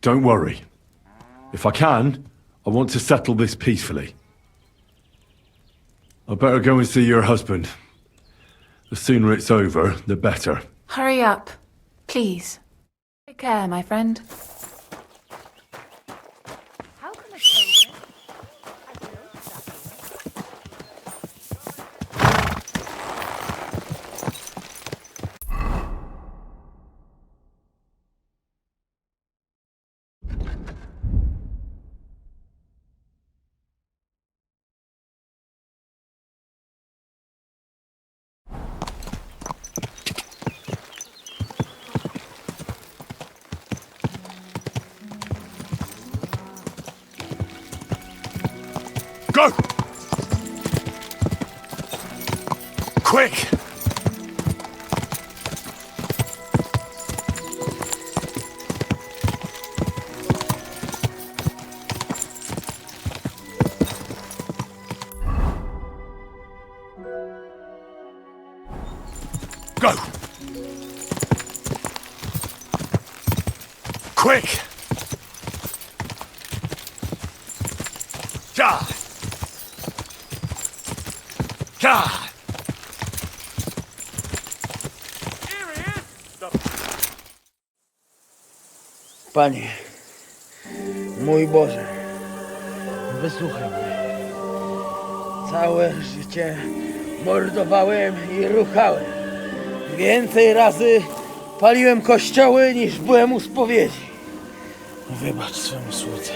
Don't worry. If I can, I want to settle this peacefully. I better go and see your husband. The sooner it's over, the better. Hurry up, please. Take care, my friend. Go! Quick! Go! Quick! Ja! Ja! Panie, mój Boże, wysłuchaj mnie. Całe życie mordowałem i ruchałem. Więcej razy paliłem kościoły, niż byłem u spowiedzi. Wybacz swemu słudze.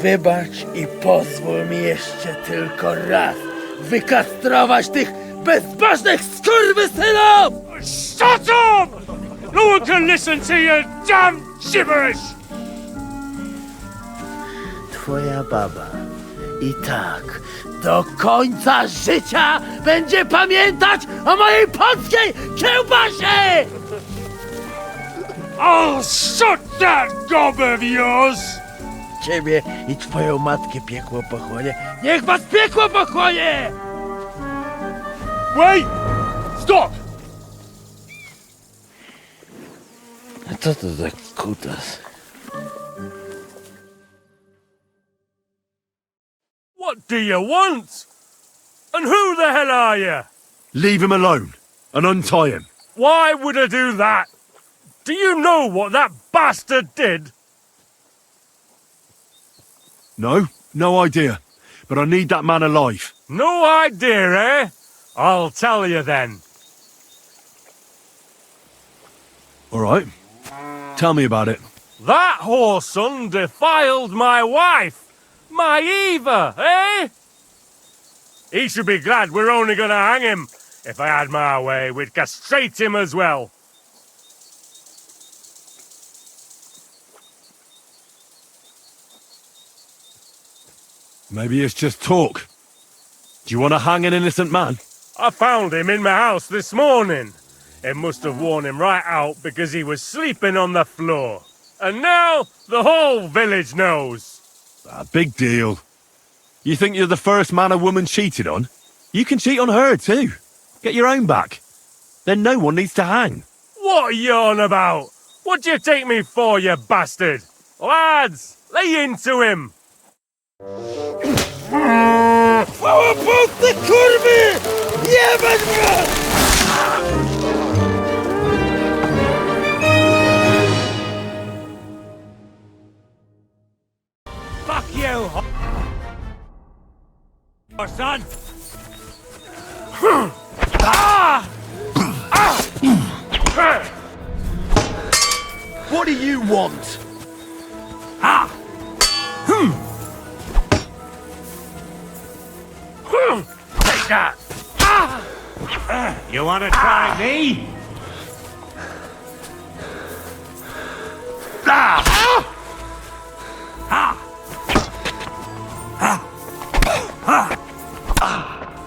Wybacz i pozwól mi jeszcze tylko raz wykastrować tych bezbożnych skurwysynów! Shut up! No one can listen to your damn gibberish! Twoja baba i tak do końca życia będzie pamiętać o mojej polskiej kiełbasie! I'll shut that gob of yours! Ciebie i twoją matkę piekło pochłonie. Niech was piekło pochłonie! Wait! Stop! A co to za kutas? What do you want? And who the hell are you? Leave him alone and untie him. Why would I do that? Do you know what that bastard did? No idea. But I need that man alive. No idea, eh? I'll tell you then. All right. Tell me about it. That whoreson defiled my wife, my Eva, eh? He should be glad we're only gonna hang him. If I had my way, we'd castrate him as well. Maybe it's just talk. Do you want to hang an innocent man? I found him in my house this morning. It must have worn him right out because he was sleeping on the floor. And now the whole village knows. A big deal. You think you're the first man a woman cheated on? You can cheat on her too. Get your own back. Then no one needs to hang. What are you on about? What do you take me for, you bastard? Lads, lay into him! Ty kurwy! Jebać go! Fuck you, son! What do you want? Take that! You want to try me?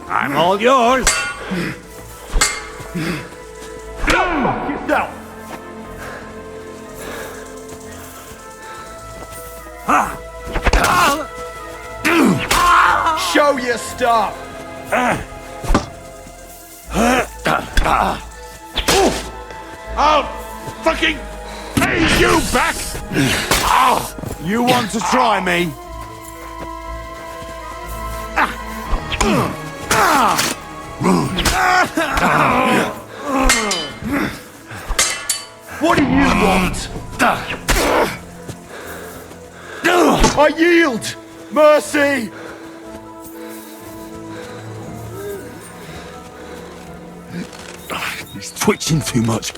I'm all yours. Go fuck yourself! Show your stuff! I'll fucking pay you back! You want to try me? What do you want? I yield! Mercy! He's twitching too much.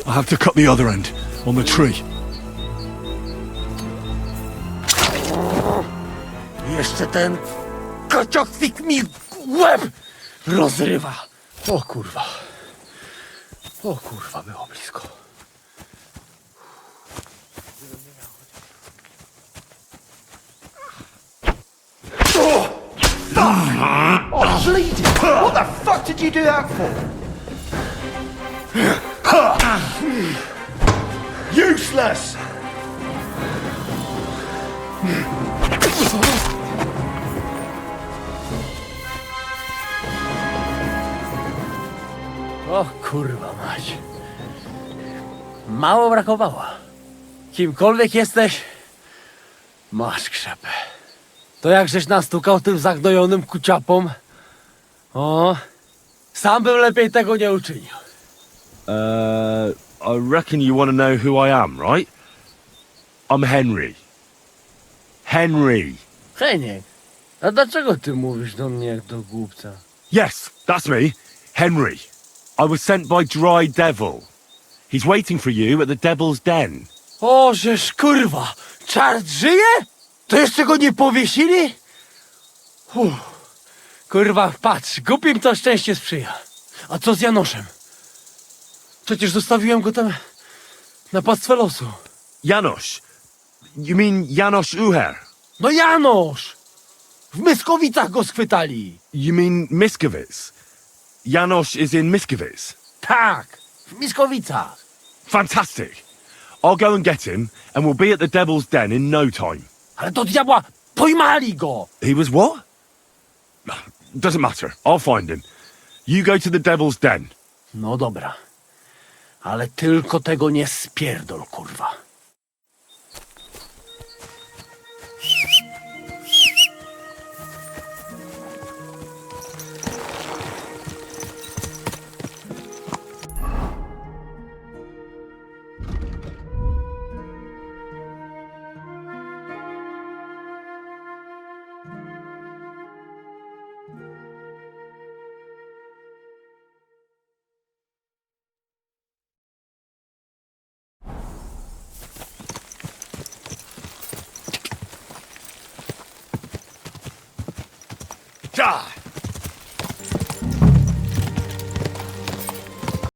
I'll have to cut the other end, on the tree. Jeszcze ten kociokwyk mi łeb rozrywa. O kurwa. O kurwa, było blisko. Oh, bleeding! What the fuck did you do that for? Useless! O kurwa mać. Mało brakowało. Kimkolwiek jesteś, masz krzepę. To jak żeś nastukał tym zagnojonym kuciapom? O, sam bym lepiej tego nie uczynił. I reckon you want to know who I am, right? I'm Henry. Henry. Hynek, a dlaczego ty mówisz do mnie jak do głupca? Yes, that's me. Henry. I was sent by Dry Devil. He's waiting for you at the Devil's Den. O, żeż kurwa, czart żyje? To jeszcze go nie powiesili? Kurwa, patrz, głupim to szczęście sprzyja. A co z Janoszem? Przecież zostawiłem go tam na pastwę losu. Janosz? You mean Janosz Uher? No Janosz! W Myskowicach go schwytali. You mean Miskowic? Janosz is in Miskowic? Tak, w Myskowicach. Fantastic. I'll go and get him, and we'll be at the Devil's Den in no time. Ale do diabła, pojmali go! He was what? Doesn't matter. I'll find him. You go to the Devil's Den. No dobra. Ale tylko tego nie spierdol, kurwa. God!